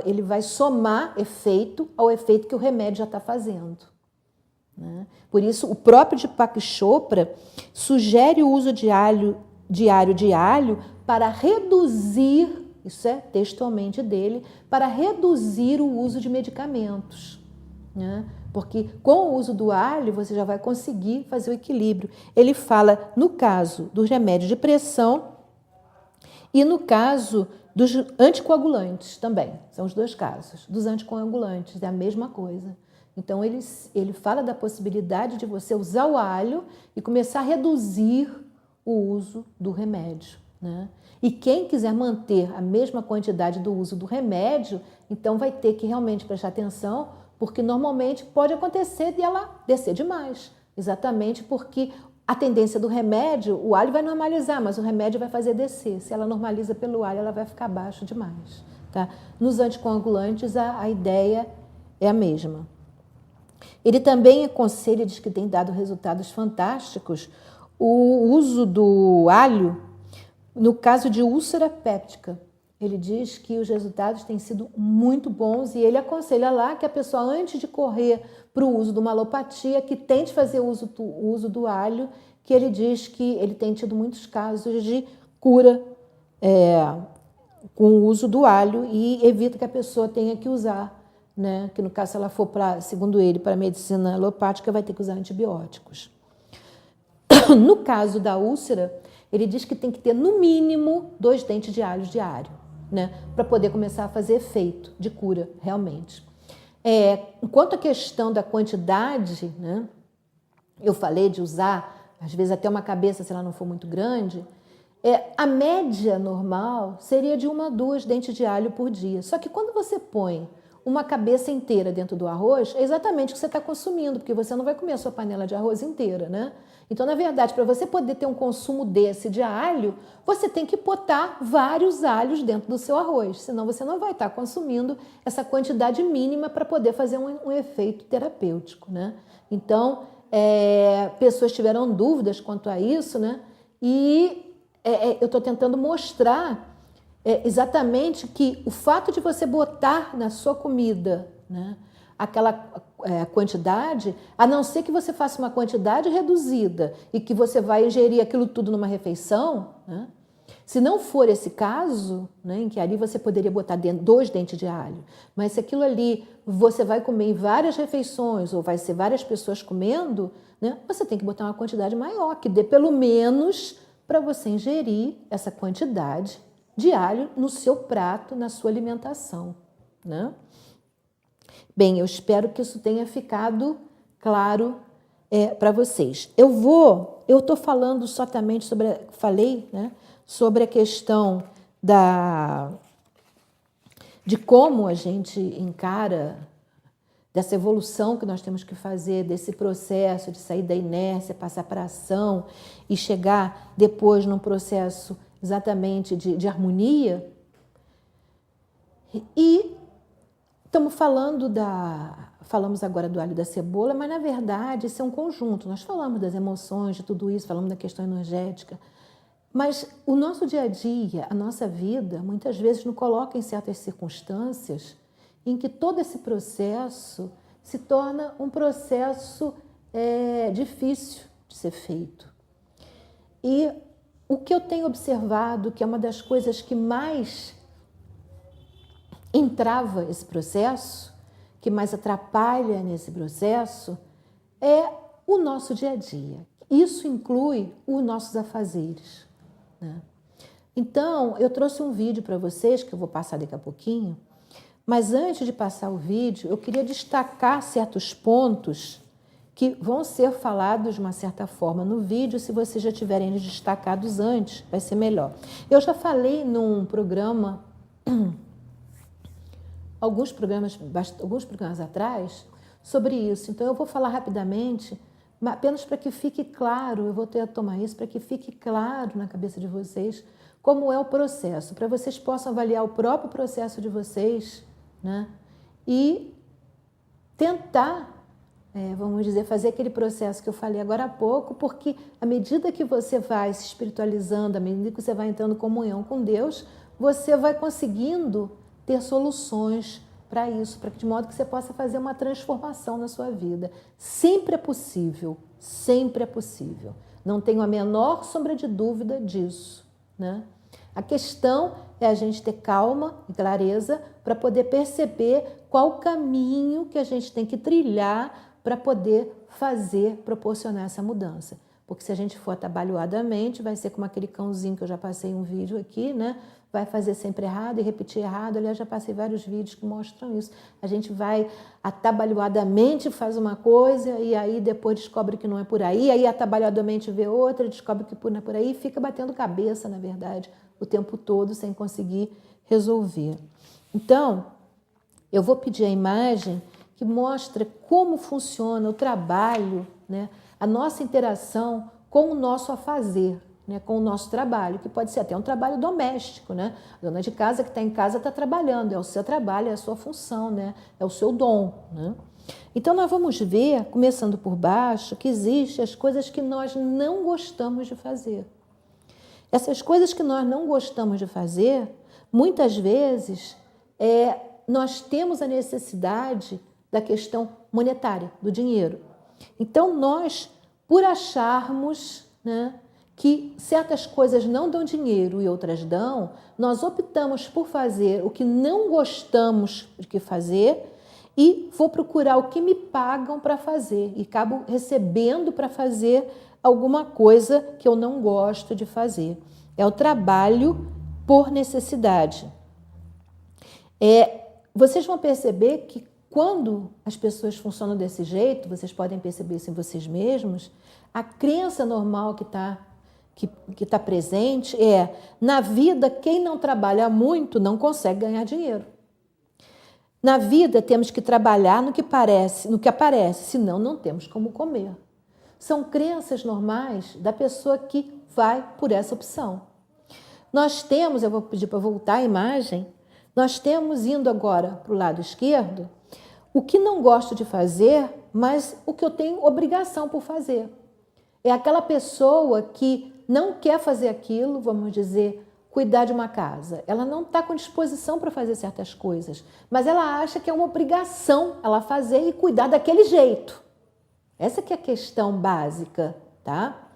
ele vai somar efeito ao efeito que o remédio já está fazendo, né? Por isso, o próprio Deepak Chopra sugere o uso diário de alho para reduzir, isso é textualmente dele, para reduzir o uso de medicamentos, né? Porque com o uso do alho você já vai conseguir fazer o equilíbrio. Ele fala no caso dos remédios de pressão e no caso dos anticoagulantes também. São os dois casos. Dos anticoagulantes, é a mesma coisa. Então ele fala da possibilidade de você usar o alho e começar a reduzir o uso do remédio, né? E quem quiser manter a mesma quantidade do uso do remédio, então vai ter que realmente prestar atenção, porque normalmente pode acontecer de ela descer demais, exatamente porque a tendência do remédio, o alho vai normalizar, mas o remédio vai fazer descer. Se ela normaliza pelo alho, ela vai ficar baixo demais, tá? Nos anticoagulantes, a ideia é a mesma. Ele também aconselha, diz que tem dado resultados fantásticos, o uso do alho no caso de úlcera péptica. Ele diz que os resultados têm sido muito bons e ele aconselha lá que a pessoa, antes de correr para o uso de uma alopatia, que tente fazer o uso do alho, que ele diz que ele tem tido muitos casos de cura com o uso do alho e evita que a pessoa tenha que usar, né? Que no caso, se ela for, segundo ele, para a medicina alopática, vai ter que usar antibióticos. No caso da úlcera, ele diz que tem que ter, no mínimo, 2 dentes de alho diário, né, para poder começar a fazer efeito de cura, realmente. Quanto à questão da quantidade, né, eu falei de usar, às vezes, até uma cabeça, se ela não for muito grande, a média normal seria de 1 a 2 dentes de alho por dia. Só que quando você põe uma cabeça inteira dentro do arroz, é exatamente o que você está consumindo, porque você não vai comer a sua panela de arroz inteira, né? Então, na verdade, para você poder ter um consumo desse de alho, você tem que botar vários alhos dentro do seu arroz, senão você não vai estar consumindo essa quantidade mínima para poder fazer um efeito terapêutico, né? Então, pessoas tiveram dúvidas quanto a isso, né? E eu estou tentando mostrar exatamente que o fato de você botar na sua comida, né, aquela quantidade, a não ser que você faça uma quantidade reduzida e que você vai ingerir aquilo tudo numa refeição, né? Se não for esse caso, né, em que ali você poderia botar 2 dentes de alho, mas se aquilo ali você vai comer em várias refeições ou vai ser várias pessoas comendo, né, você tem que botar uma quantidade maior, que dê pelo menos para você ingerir essa quantidade de alho no seu prato, na sua alimentação, né? Bem, eu espero que isso tenha ficado claro para vocês. Eu estou falando somente sobre a questão de como a gente encara, dessa evolução que nós temos que fazer, desse processo de sair da inércia, passar para a ação e chegar depois num processo exatamente de harmonia. E falamos agora do alho e da cebola, mas na verdade isso é um conjunto. Nós falamos das emoções, de tudo isso, falamos da questão energética. Mas o nosso dia a dia, a nossa vida, muitas vezes nos coloca em certas circunstâncias em que todo esse processo se torna um processo difícil de ser feito. E o que eu tenho observado, que é uma das coisas que mais entrava esse processo, que mais atrapalha nesse processo, é o nosso dia a dia. Isso inclui os nossos afazeres, né? Então, eu trouxe um vídeo para vocês, que eu vou passar daqui a pouquinho, mas antes de passar o vídeo, eu queria destacar certos pontos que vão ser falados de uma certa forma no vídeo. Se vocês já tiverem destacados antes, vai ser melhor. Eu já falei num programa, alguns programas atrás, sobre isso. Então, eu vou falar rapidamente, apenas para que fique claro, eu vou tomar isso para que fique claro na cabeça de vocês como é o processo, para vocês possam avaliar o próprio processo de vocês, né? E tentar, vamos dizer, fazer aquele processo que eu falei agora há pouco, porque à medida que você vai se espiritualizando, à medida que você vai entrando em comunhão com Deus, você vai conseguindo ter soluções para isso, de modo que você possa fazer uma transformação na sua vida. Sempre é possível, sempre é possível. Não tenho a menor sombra de dúvida disso, né? A questão é a gente ter calma e clareza para poder perceber qual o caminho que a gente tem que trilhar para poder proporcionar essa mudança. Porque se a gente for atabalhoadamente, vai ser como aquele cãozinho que eu já passei um vídeo aqui, né? Vai fazer sempre errado e repetir errado. Aliás, já passei vários vídeos que mostram isso. A gente vai atabalhoadamente, faz uma coisa e aí depois descobre que não é por aí, aí atabalhoadamente vê outra, descobre que não é por aí e fica batendo cabeça, na verdade, o tempo todo sem conseguir resolver. Então, eu vou pedir a imagem que mostra como funciona o trabalho, né? A nossa interação com o nosso afazer, né, com o nosso trabalho, que pode ser até um trabalho doméstico, né? A dona de casa que está em casa está trabalhando, é o seu trabalho, é a sua função, né? É o seu dom, né? Então, nós vamos ver, começando por baixo, que existem as coisas que nós não gostamos de fazer. Essas coisas que nós não gostamos de fazer, muitas vezes, nós temos a necessidade da questão monetária, do dinheiro. Então, nós, por acharmos, né, que certas coisas não dão dinheiro e outras dão, nós optamos por fazer o que não gostamos de fazer e vou procurar o que me pagam para fazer e acabo recebendo para fazer alguma coisa que eu não gosto de fazer. É o trabalho por necessidade. Vocês vão perceber que quando as pessoas funcionam desse jeito, vocês podem perceber isso em vocês mesmos, a crença normal que tá presente na vida, quem não trabalha muito não consegue ganhar dinheiro. Na vida, temos que trabalhar no que aparece, senão não temos como comer. São crenças normais da pessoa que vai por essa opção. Nós temos, eu vou pedir para voltar a imagem, nós temos, indo agora para o lado esquerdo, o que não gosto de fazer, mas o que eu tenho obrigação por fazer. É aquela pessoa que não quer fazer aquilo, vamos dizer, cuidar de uma casa. Ela não está com disposição para fazer certas coisas, mas ela acha que é uma obrigação ela fazer e cuidar daquele jeito. Essa que é a questão básica, tá?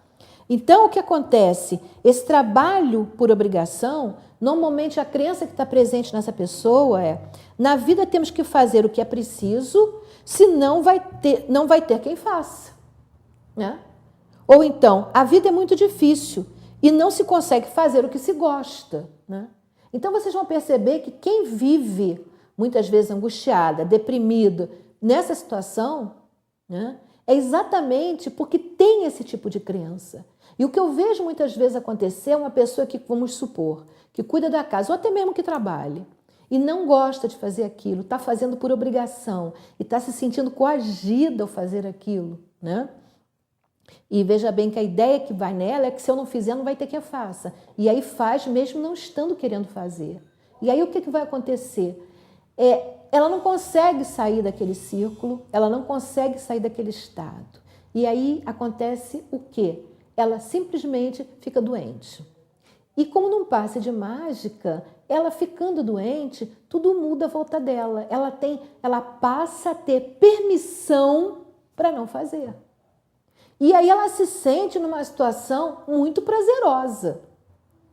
Então, o que acontece? Esse trabalho por obrigação, normalmente a crença que está presente nessa pessoa é: na vida temos que fazer o que é preciso, senão não vai ter quem faça. Né? Ou então, a vida é muito difícil e não se consegue fazer o que se gosta. Né? Então, vocês vão perceber que quem vive, muitas vezes angustiada, deprimida, nessa situação, né, é exatamente porque tem esse tipo de crença. E o que eu vejo muitas vezes acontecer é uma pessoa que, vamos supor, que cuida da casa, ou até mesmo que trabalhe, e não gosta de fazer aquilo, está fazendo por obrigação, e está se sentindo coagida ao fazer aquilo, né? E veja bem que a ideia que vai nela é que se eu não fizer, não vai ter quem faça. E aí faz mesmo não estando querendo fazer. E aí o que vai acontecer? Ela não consegue sair daquele círculo, ela não consegue sair daquele estado. E aí acontece o quê? Ela simplesmente fica doente. E como num passe de mágica, ela ficando doente, tudo muda à volta dela. Ela passa a ter permissão para não fazer. E aí ela se sente numa situação muito prazerosa.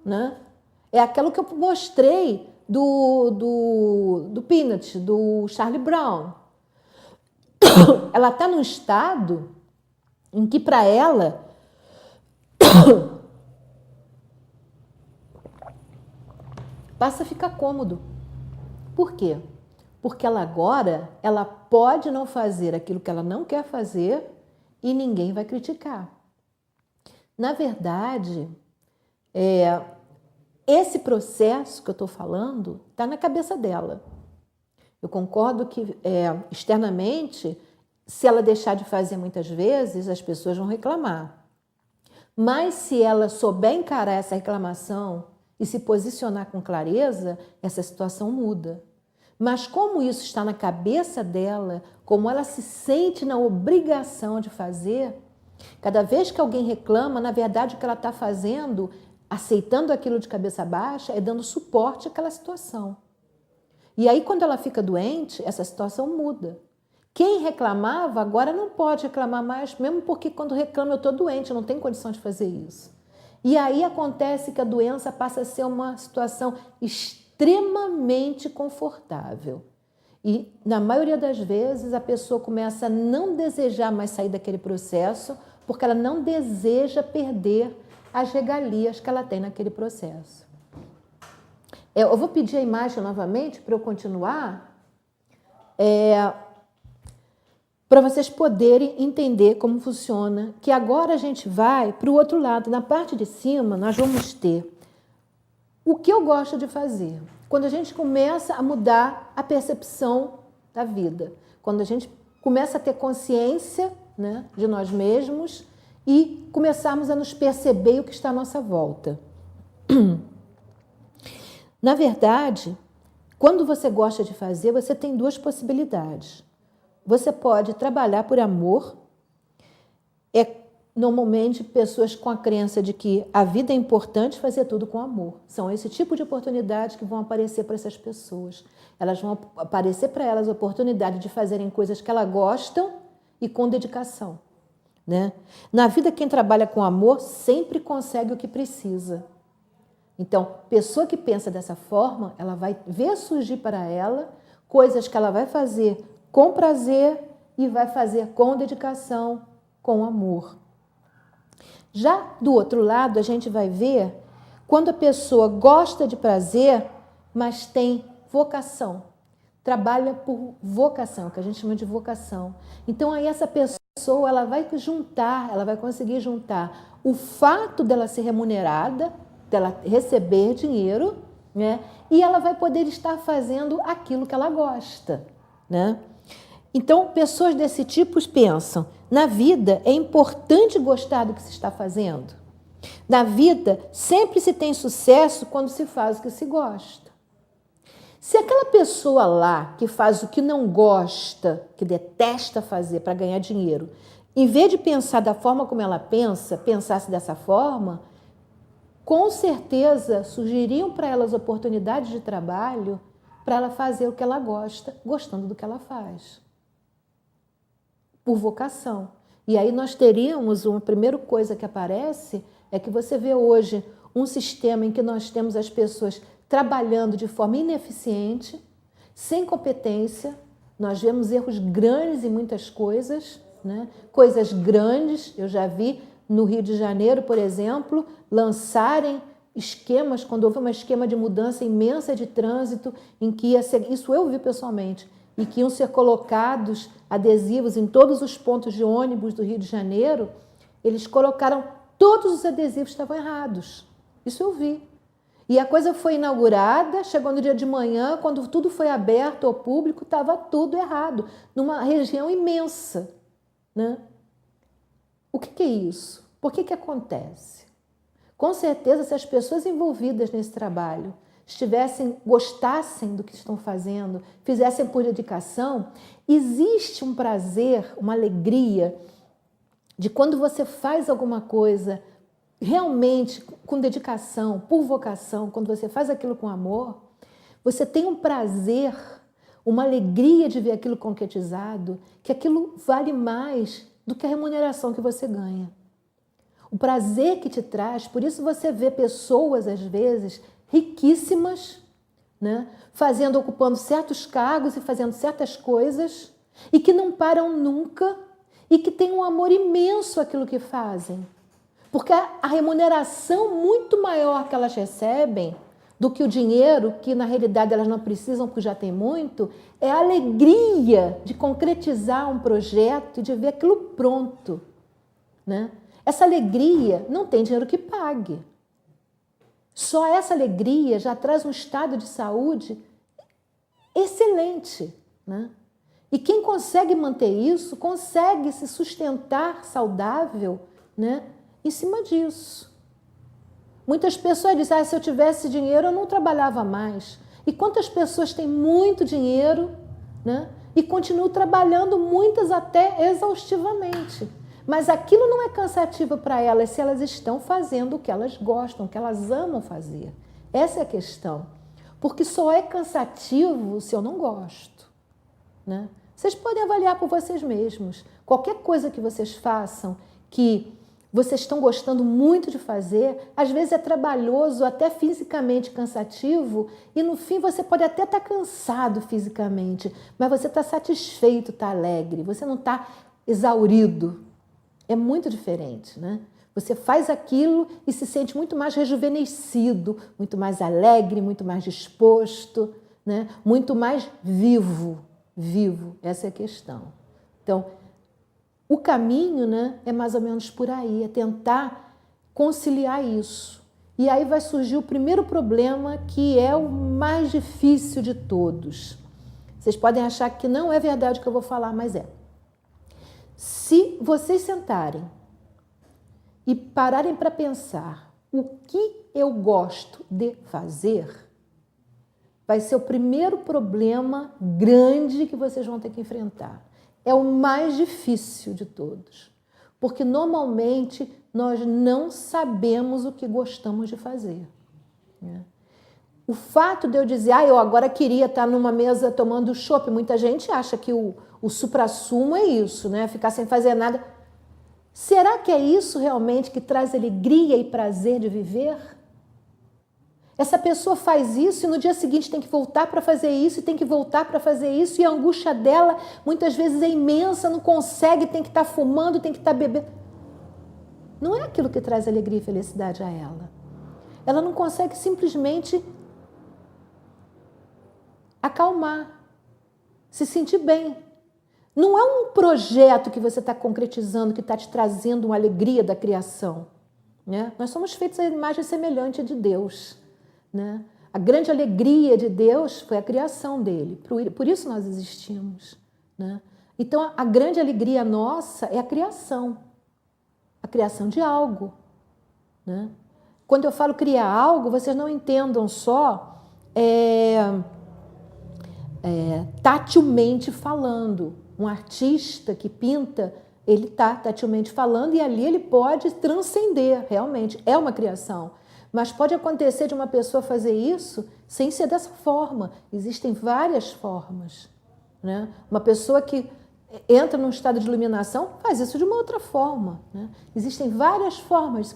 Né? É aquilo que eu mostrei do Peanut, do Charlie Brown. Ela está num estado em que, para ela, passa a ficar cômodo. Por quê? Porque ela pode não fazer aquilo que ela não quer fazer e ninguém vai criticar. Na verdade, esse processo que eu estou falando está na cabeça dela. Eu concordo que, externamente, se ela deixar de fazer muitas vezes, as pessoas vão reclamar. Mas se ela souber encarar essa reclamação e se posicionar com clareza, essa situação muda. Mas como isso está na cabeça dela, como ela se sente na obrigação de fazer, cada vez que alguém reclama, na verdade o que ela está fazendo, aceitando aquilo de cabeça baixa, é dando suporte àquela situação. E aí quando ela fica doente, essa situação muda. Quem reclamava agora não pode reclamar mais, mesmo porque quando reclama eu estou doente, eu não tenho condição de fazer isso. E aí acontece que a doença passa a ser uma situação extremamente confortável. E, na maioria das vezes, a pessoa começa a não desejar mais sair daquele processo, porque ela não deseja perder as regalias que ela tem naquele processo. Eu vou pedir a imagem novamente para eu continuar, para vocês poderem entender como funciona, que agora a gente vai para o outro lado. Na parte de cima, nós vamos ter o que eu gosto de fazer. Quando a gente começa a mudar a percepção da vida, quando a gente começa a ter consciência, né, de nós mesmos e começarmos a nos perceber o que está à nossa volta. Na verdade, quando você gosta de fazer, você tem duas possibilidades. Você pode trabalhar por amor. Normalmente, pessoas com a crença de que a vida é importante, fazer tudo com amor. São esse tipo de oportunidades que vão aparecer para essas pessoas. Elas vão aparecer para elas a oportunidade de fazerem coisas que elas gostam e com dedicação. Né? Na vida, quem trabalha com amor sempre consegue o que precisa. Então, pessoa que pensa dessa forma, ela vai ver surgir para ela coisas que ela vai fazer com prazer e vai fazer com dedicação, com amor. Já do outro lado, a gente vai ver quando a pessoa gosta de prazer, mas tem vocação. Trabalha por vocação, que a gente chama de vocação. Então, aí essa pessoa ela vai conseguir juntar o fato dela ser remunerada, dela receber dinheiro, né? E ela vai poder estar fazendo aquilo que ela gosta, né? Então, pessoas desse tipo pensam, na vida é importante gostar do que se está fazendo. Na vida, sempre se tem sucesso quando se faz o que se gosta. Se aquela pessoa lá que faz o que não gosta, que detesta fazer para ganhar dinheiro, em vez de pensar da forma como ela pensa, pensasse dessa forma, com certeza surgiriam para elas oportunidades de trabalho para ela fazer o que ela gosta, gostando do que ela faz. Por vocação. E aí nós teríamos, uma primeira coisa que aparece, é que você vê hoje um sistema em que nós temos as pessoas trabalhando de forma ineficiente, sem competência. Nós vemos erros grandes em muitas coisas, né? Coisas grandes, eu já vi no Rio de Janeiro, por exemplo, lançarem esquemas, quando houve um esquema de mudança imensa de trânsito, em que ia ser, isso eu vi pessoalmente, e que iam ser colocados adesivos em todos os pontos de ônibus do Rio de Janeiro, eles colocaram todos os adesivos estavam errados. Isso eu vi. E a coisa foi inaugurada, chegou no dia de manhã, quando tudo foi aberto ao público, estava tudo errado, numa região imensa, né? O que é isso? Por que acontece? Com certeza, se as pessoas envolvidas nesse trabalho gostassem do que estão fazendo, fizessem por dedicação, existe um prazer, uma alegria de quando você faz alguma coisa realmente com dedicação, por vocação, quando você faz aquilo com amor, você tem um prazer, uma alegria de ver aquilo concretizado, que aquilo vale mais do que a remuneração que você ganha. O prazer que te traz, por isso você vê pessoas, às vezes, riquíssimas, né, ocupando certos cargos e fazendo certas coisas, e que não param nunca, e que têm um amor imenso àquilo que fazem. Porque a remuneração muito maior que elas recebem do que o dinheiro, que na realidade elas não precisam porque já tem muito, é a alegria de concretizar um projeto e de ver aquilo pronto, né? Essa alegria não tem dinheiro que pague. Só essa alegria já traz um estado de saúde excelente, né? E quem consegue manter isso, consegue se sustentar saudável, né, em cima disso. Muitas pessoas dizem, se eu tivesse dinheiro eu não trabalhava mais. E quantas pessoas têm muito dinheiro, né, e continuam trabalhando, muitas até exaustivamente. Mas aquilo não é cansativo para elas se elas estão fazendo o que elas gostam, o que elas amam fazer. Essa é a questão. Porque só é cansativo se eu não gosto, né? Vocês podem avaliar por vocês mesmos. Qualquer coisa que vocês façam, que vocês estão gostando muito de fazer, às vezes é trabalhoso, até fisicamente cansativo, e no fim você pode até estar cansado fisicamente, mas você está satisfeito, está alegre, você não está exaurido. É muito diferente, né? Você faz aquilo e se sente muito mais rejuvenescido, muito mais alegre, muito mais disposto, né? Muito mais vivo. Vivo, essa é a questão. Então, o caminho, né, é mais ou menos por aí, é tentar conciliar isso. E aí vai surgir o primeiro problema, que é o mais difícil de todos. Vocês podem achar que não é verdade o que eu vou falar, mas é. Se vocês sentarem e pararem para pensar o que eu gosto de fazer, vai ser o primeiro problema grande que vocês vão ter que enfrentar. É o mais difícil de todos, porque normalmente nós não sabemos o que gostamos de fazer, né? O fato de eu dizer, eu agora queria estar numa mesa tomando chopp, muita gente acha que o suprassumo é isso, né? Ficar sem fazer nada. Será que é isso realmente que traz alegria e prazer de viver? Essa pessoa faz isso e no dia seguinte tem que voltar para fazer isso e tem que voltar para fazer isso, e a angústia dela muitas vezes é imensa, não consegue, tem que estar fumando, tem que estar bebendo. Não é aquilo que traz alegria e felicidade a ela. Ela não consegue simplesmente acalmar, se sentir bem. Não é um projeto que você está concretizando, que está te trazendo uma alegria da criação, né? Nós somos feitos à imagem semelhante de Deus, né? A grande alegria de Deus foi a criação dele, por isso nós existimos, né? Então a grande alegria nossa é a criação de algo, né? Quando eu falo criar algo, vocês não entendam só tatilmente falando. Um artista que pinta, ele está tatilmente falando e ali ele pode transcender, realmente, é uma criação. Mas pode acontecer de uma pessoa fazer isso sem ser dessa forma. Existem várias formas, né? Uma pessoa que entra num estado de iluminação faz isso de uma outra forma, né? Existem várias formas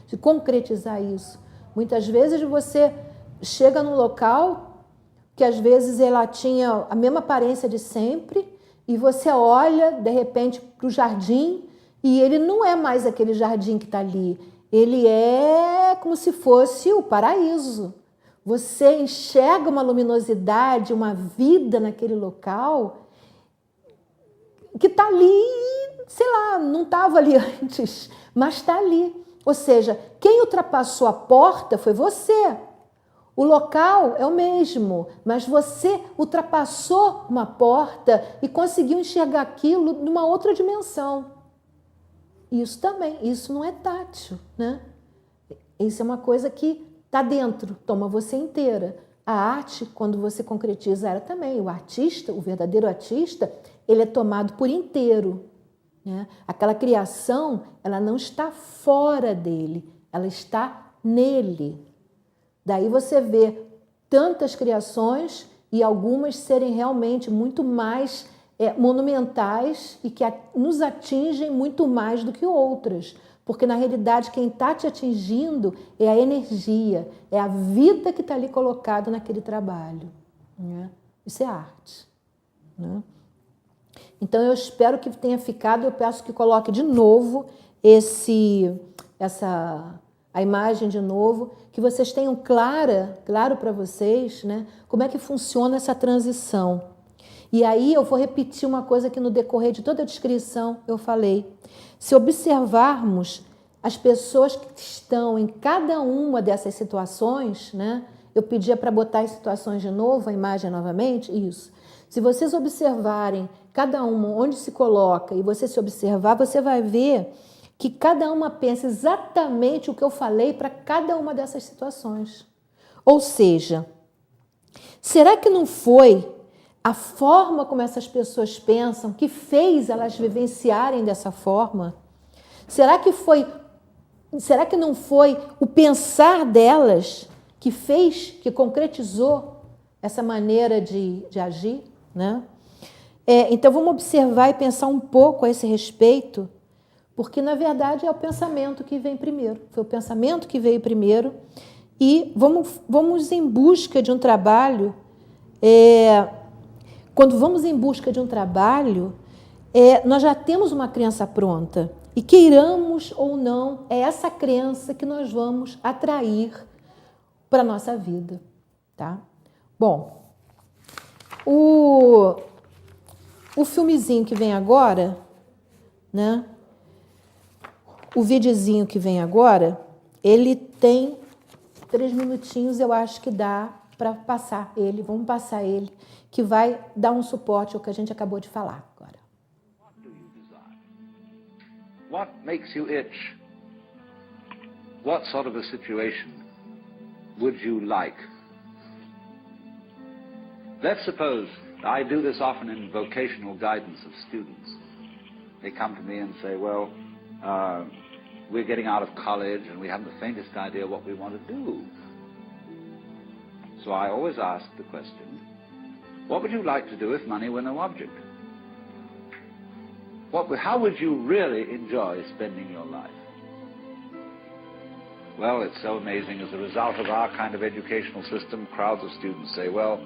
de concretizar isso. Muitas vezes você chega num local que às vezes ela tinha a mesma aparência de sempre e você olha, de repente, para o jardim e ele não é mais aquele jardim que está ali. Ele é como se fosse o paraíso. Você enxerga uma luminosidade, uma vida naquele local que está ali, sei lá, não estava ali antes, mas está ali. Ou seja, quem ultrapassou a porta foi você. O local é o mesmo, mas você ultrapassou uma porta e conseguiu enxergar aquilo numa outra dimensão. Isso também, isso não é tátil, né? Isso é uma coisa que está dentro, toma você inteira. A arte, quando você concretiza ela também, o artista, o verdadeiro artista, ele é tomado por inteiro, né? Aquela criação, ela não está fora dele, ela está nele. Daí você vê tantas criações e algumas serem realmente muito mais monumentais e que nos atingem muito mais do que outras. Porque, na realidade, quem está te atingindo é a energia, é a vida que está ali colocada naquele trabalho, né? Isso é arte, né? Então, eu espero que tenha ficado, eu peço que coloque de novo a imagem de novo, que vocês tenham claro para vocês, né, como é que funciona essa transição. E aí eu vou repetir uma coisa que no decorrer de toda a descrição eu falei. Se observarmos as pessoas que estão em cada uma dessas situações, né, eu pedia para botar as situações de novo, a imagem novamente, isso. Se vocês observarem cada uma onde se coloca e você se observar, você vai ver que cada uma pensa exatamente o que eu falei para cada uma dessas situações. Ou seja, será que não foi a forma como essas pessoas pensam que fez elas vivenciarem dessa forma? Será que não foi o pensar delas que fez, que concretizou essa maneira de agir, né? Então vamos observar e pensar um pouco a esse respeito, porque na verdade é o pensamento que vem primeiro. Foi o pensamento que veio primeiro e vamos em busca de um trabalho. Quando vamos em busca de um trabalho, nós já temos uma crença pronta. E queiramos ou não, é essa crença que nós vamos atrair para a nossa vida, tá? Bom, o filmezinho que vem agora, né? O videozinho que vem agora, ele tem 3 minutinhos, eu acho que dá para passar ele, vamos passar ele, que vai dar um suporte ao que a gente acabou de falar agora. What makes you itch? What sort of a situation would you like? Let's suppose, I do this often in vocational guidance of students. They come to me and say, well, we're getting out of college and we haven't the faintest idea what we want to do. So I always ask the question, what would you like to do if money were no object? How would you really enjoy spending your life? Well, it's so amazing. As a result of our kind of educational system, crowds of students say, well,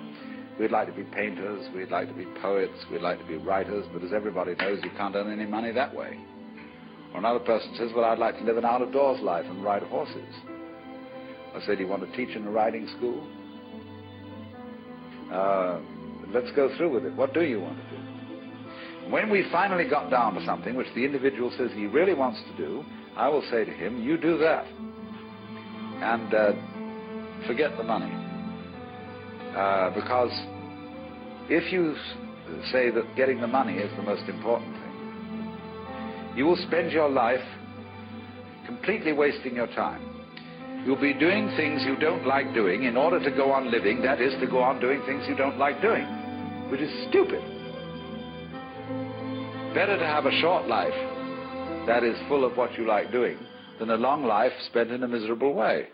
we'd like to be painters, we'd like to be poets, we'd like to be writers, but as everybody knows, you can't earn any money that way. Or another person says, well, I'd like to live an out-of-doors life and ride horses. I say, do you want to teach in a riding school? Let's go through with it. What do you want to do? When we finally got down to something which the individual says he really wants to do, I will say to him, you do that. And forget the money. Because if you say that getting the money is the most important thing, you will spend your life completely wasting your time. You'll be doing things you don't like doing in order to go on living, that is, to go on doing things you don't like doing, which is stupid. Better to have a short life that is full of what you like doing than a long life spent in a miserable way.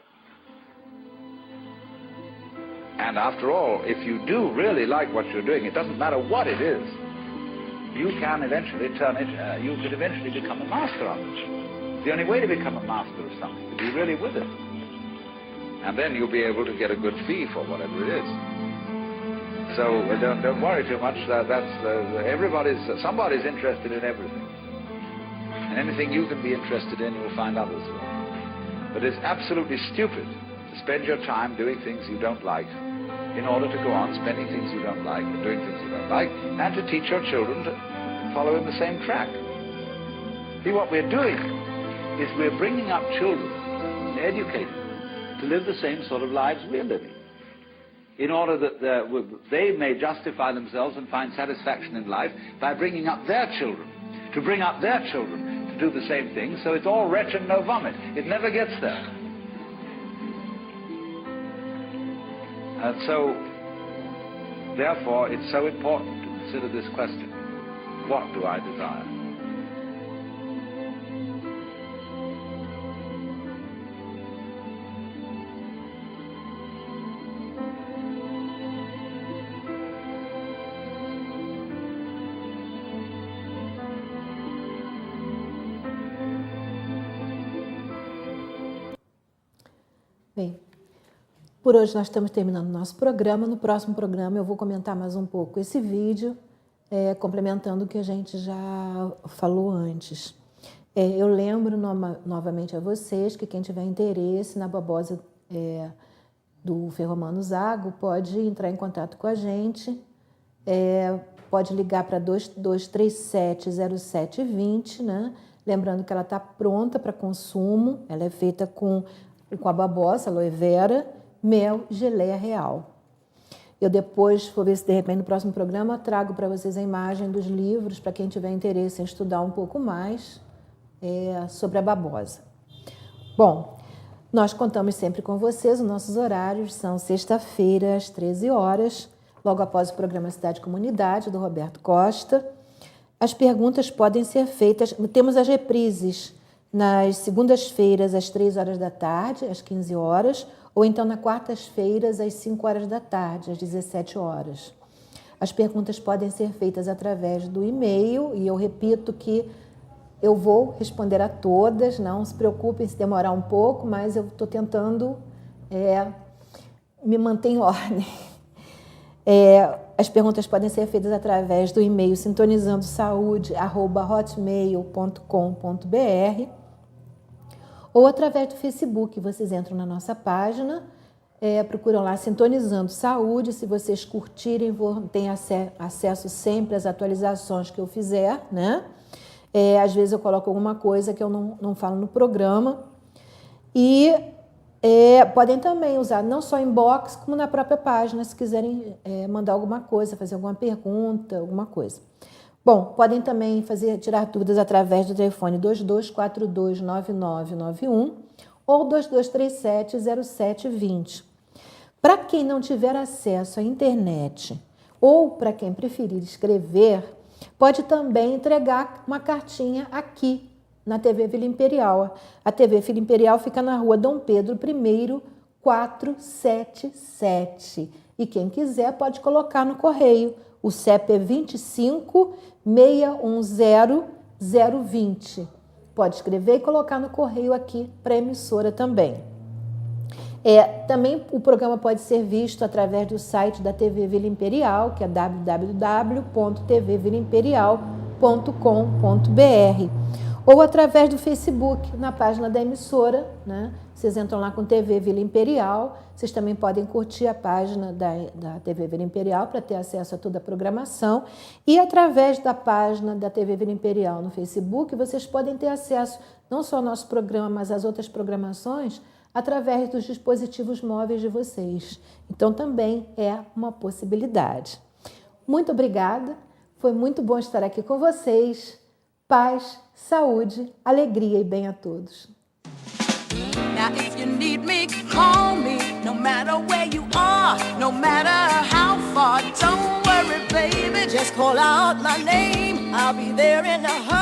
And after all, if you do really like what you're doing, it doesn't matter what it is, you can eventually you could eventually become a master of it. The only way to become a master of something is to be really with it. And then you'll be able to get a good fee for whatever it is. So don't worry too much. Somebody's interested in everything. And anything you can be interested in, you'll find others will. But it's absolutely stupid to spend your time doing things you don't like in order to go on spending things you don't like and doing things you don't like, and to teach your children to follow in the same track. See, what we're doing is we're bringing up children, educating them, to live the same sort of lives we're living, in order that they may justify themselves and find satisfaction in life by bringing up their children, to bring up their children to do the same thing, so it's all wretch and no vomit. It never gets there. And so, therefore, it's so important to consider this question: what do I desire? Bem, por hoje nós estamos terminando o nosso programa. No próximo programa eu vou comentar mais um pouco esse vídeo, complementando o que a gente já falou antes. Eu lembro novamente a vocês que quem tiver interesse na babosa do Ferromano Zago pode entrar em contato com a gente, pode ligar para 2237-0720, né? Lembrando que ela está pronta para consumo, ela é feita com a babosa, aloe vera, mel, geleia real. Eu depois, vou ver se de repente no próximo programa, trago para vocês a imagem dos livros, para quem tiver interesse em estudar um pouco mais sobre a babosa. Bom, nós contamos sempre com vocês, os nossos horários são sexta-feira às 13 horas, logo após o programa Cidade e Comunidade, do Roberto Costa. As perguntas podem ser feitas, temos as reprises nas segundas-feiras às 3 horas da tarde, às 15 horas, ou então nas quartas-feiras às 5 horas da tarde, às 17 horas. As perguntas podem ser feitas através do e-mail, e eu repito que eu vou responder a todas, não se preocupem se demorar um pouco, mas eu estou tentando me manter em ordem. As perguntas podem ser feitas através do e-mail sintonizandosaude@hotmail.com.br ou através do Facebook. Vocês entram na nossa página, procuram lá Sintonizando Saúde. Se vocês curtirem, têm acesso sempre às atualizações que eu fizer, né? Às vezes eu coloco alguma coisa que eu não falo no programa. E podem também usar não só inbox, como na própria página, se quiserem mandar alguma coisa, fazer alguma pergunta, alguma coisa. Bom, podem também tirar dúvidas através do telefone 22429991 ou 2237-0720. Para quem não tiver acesso à internet ou para quem preferir escrever, pode também entregar uma cartinha aqui na TV Vila Imperial. A TV Vila Imperial fica na rua Dom Pedro I, 477. E quem quiser pode colocar no correio. O CEP é 25.610.020. Pode escrever e colocar no correio aqui para a emissora também. Também o programa pode ser visto através do site da TV Vila Imperial, que é www.tvvilaimperial.com.br, ou através do Facebook, na página da emissora, né? Vocês entram lá com TV Vila Imperial. Vocês também podem curtir a página da TV Vila Imperial para ter acesso a toda a programação. E através da página da TV Vila Imperial no Facebook, vocês podem ter acesso não só ao nosso programa, mas às outras programações através dos dispositivos móveis de vocês. Então, também é uma possibilidade. Muito obrigada. Foi muito bom estar aqui com vocês. Paz, saúde, alegria e bem a todos. Now if you need me, call me. No matter where you are, no matter how far. Don't worry, baby, just call out my name. I'll be there in a hurry.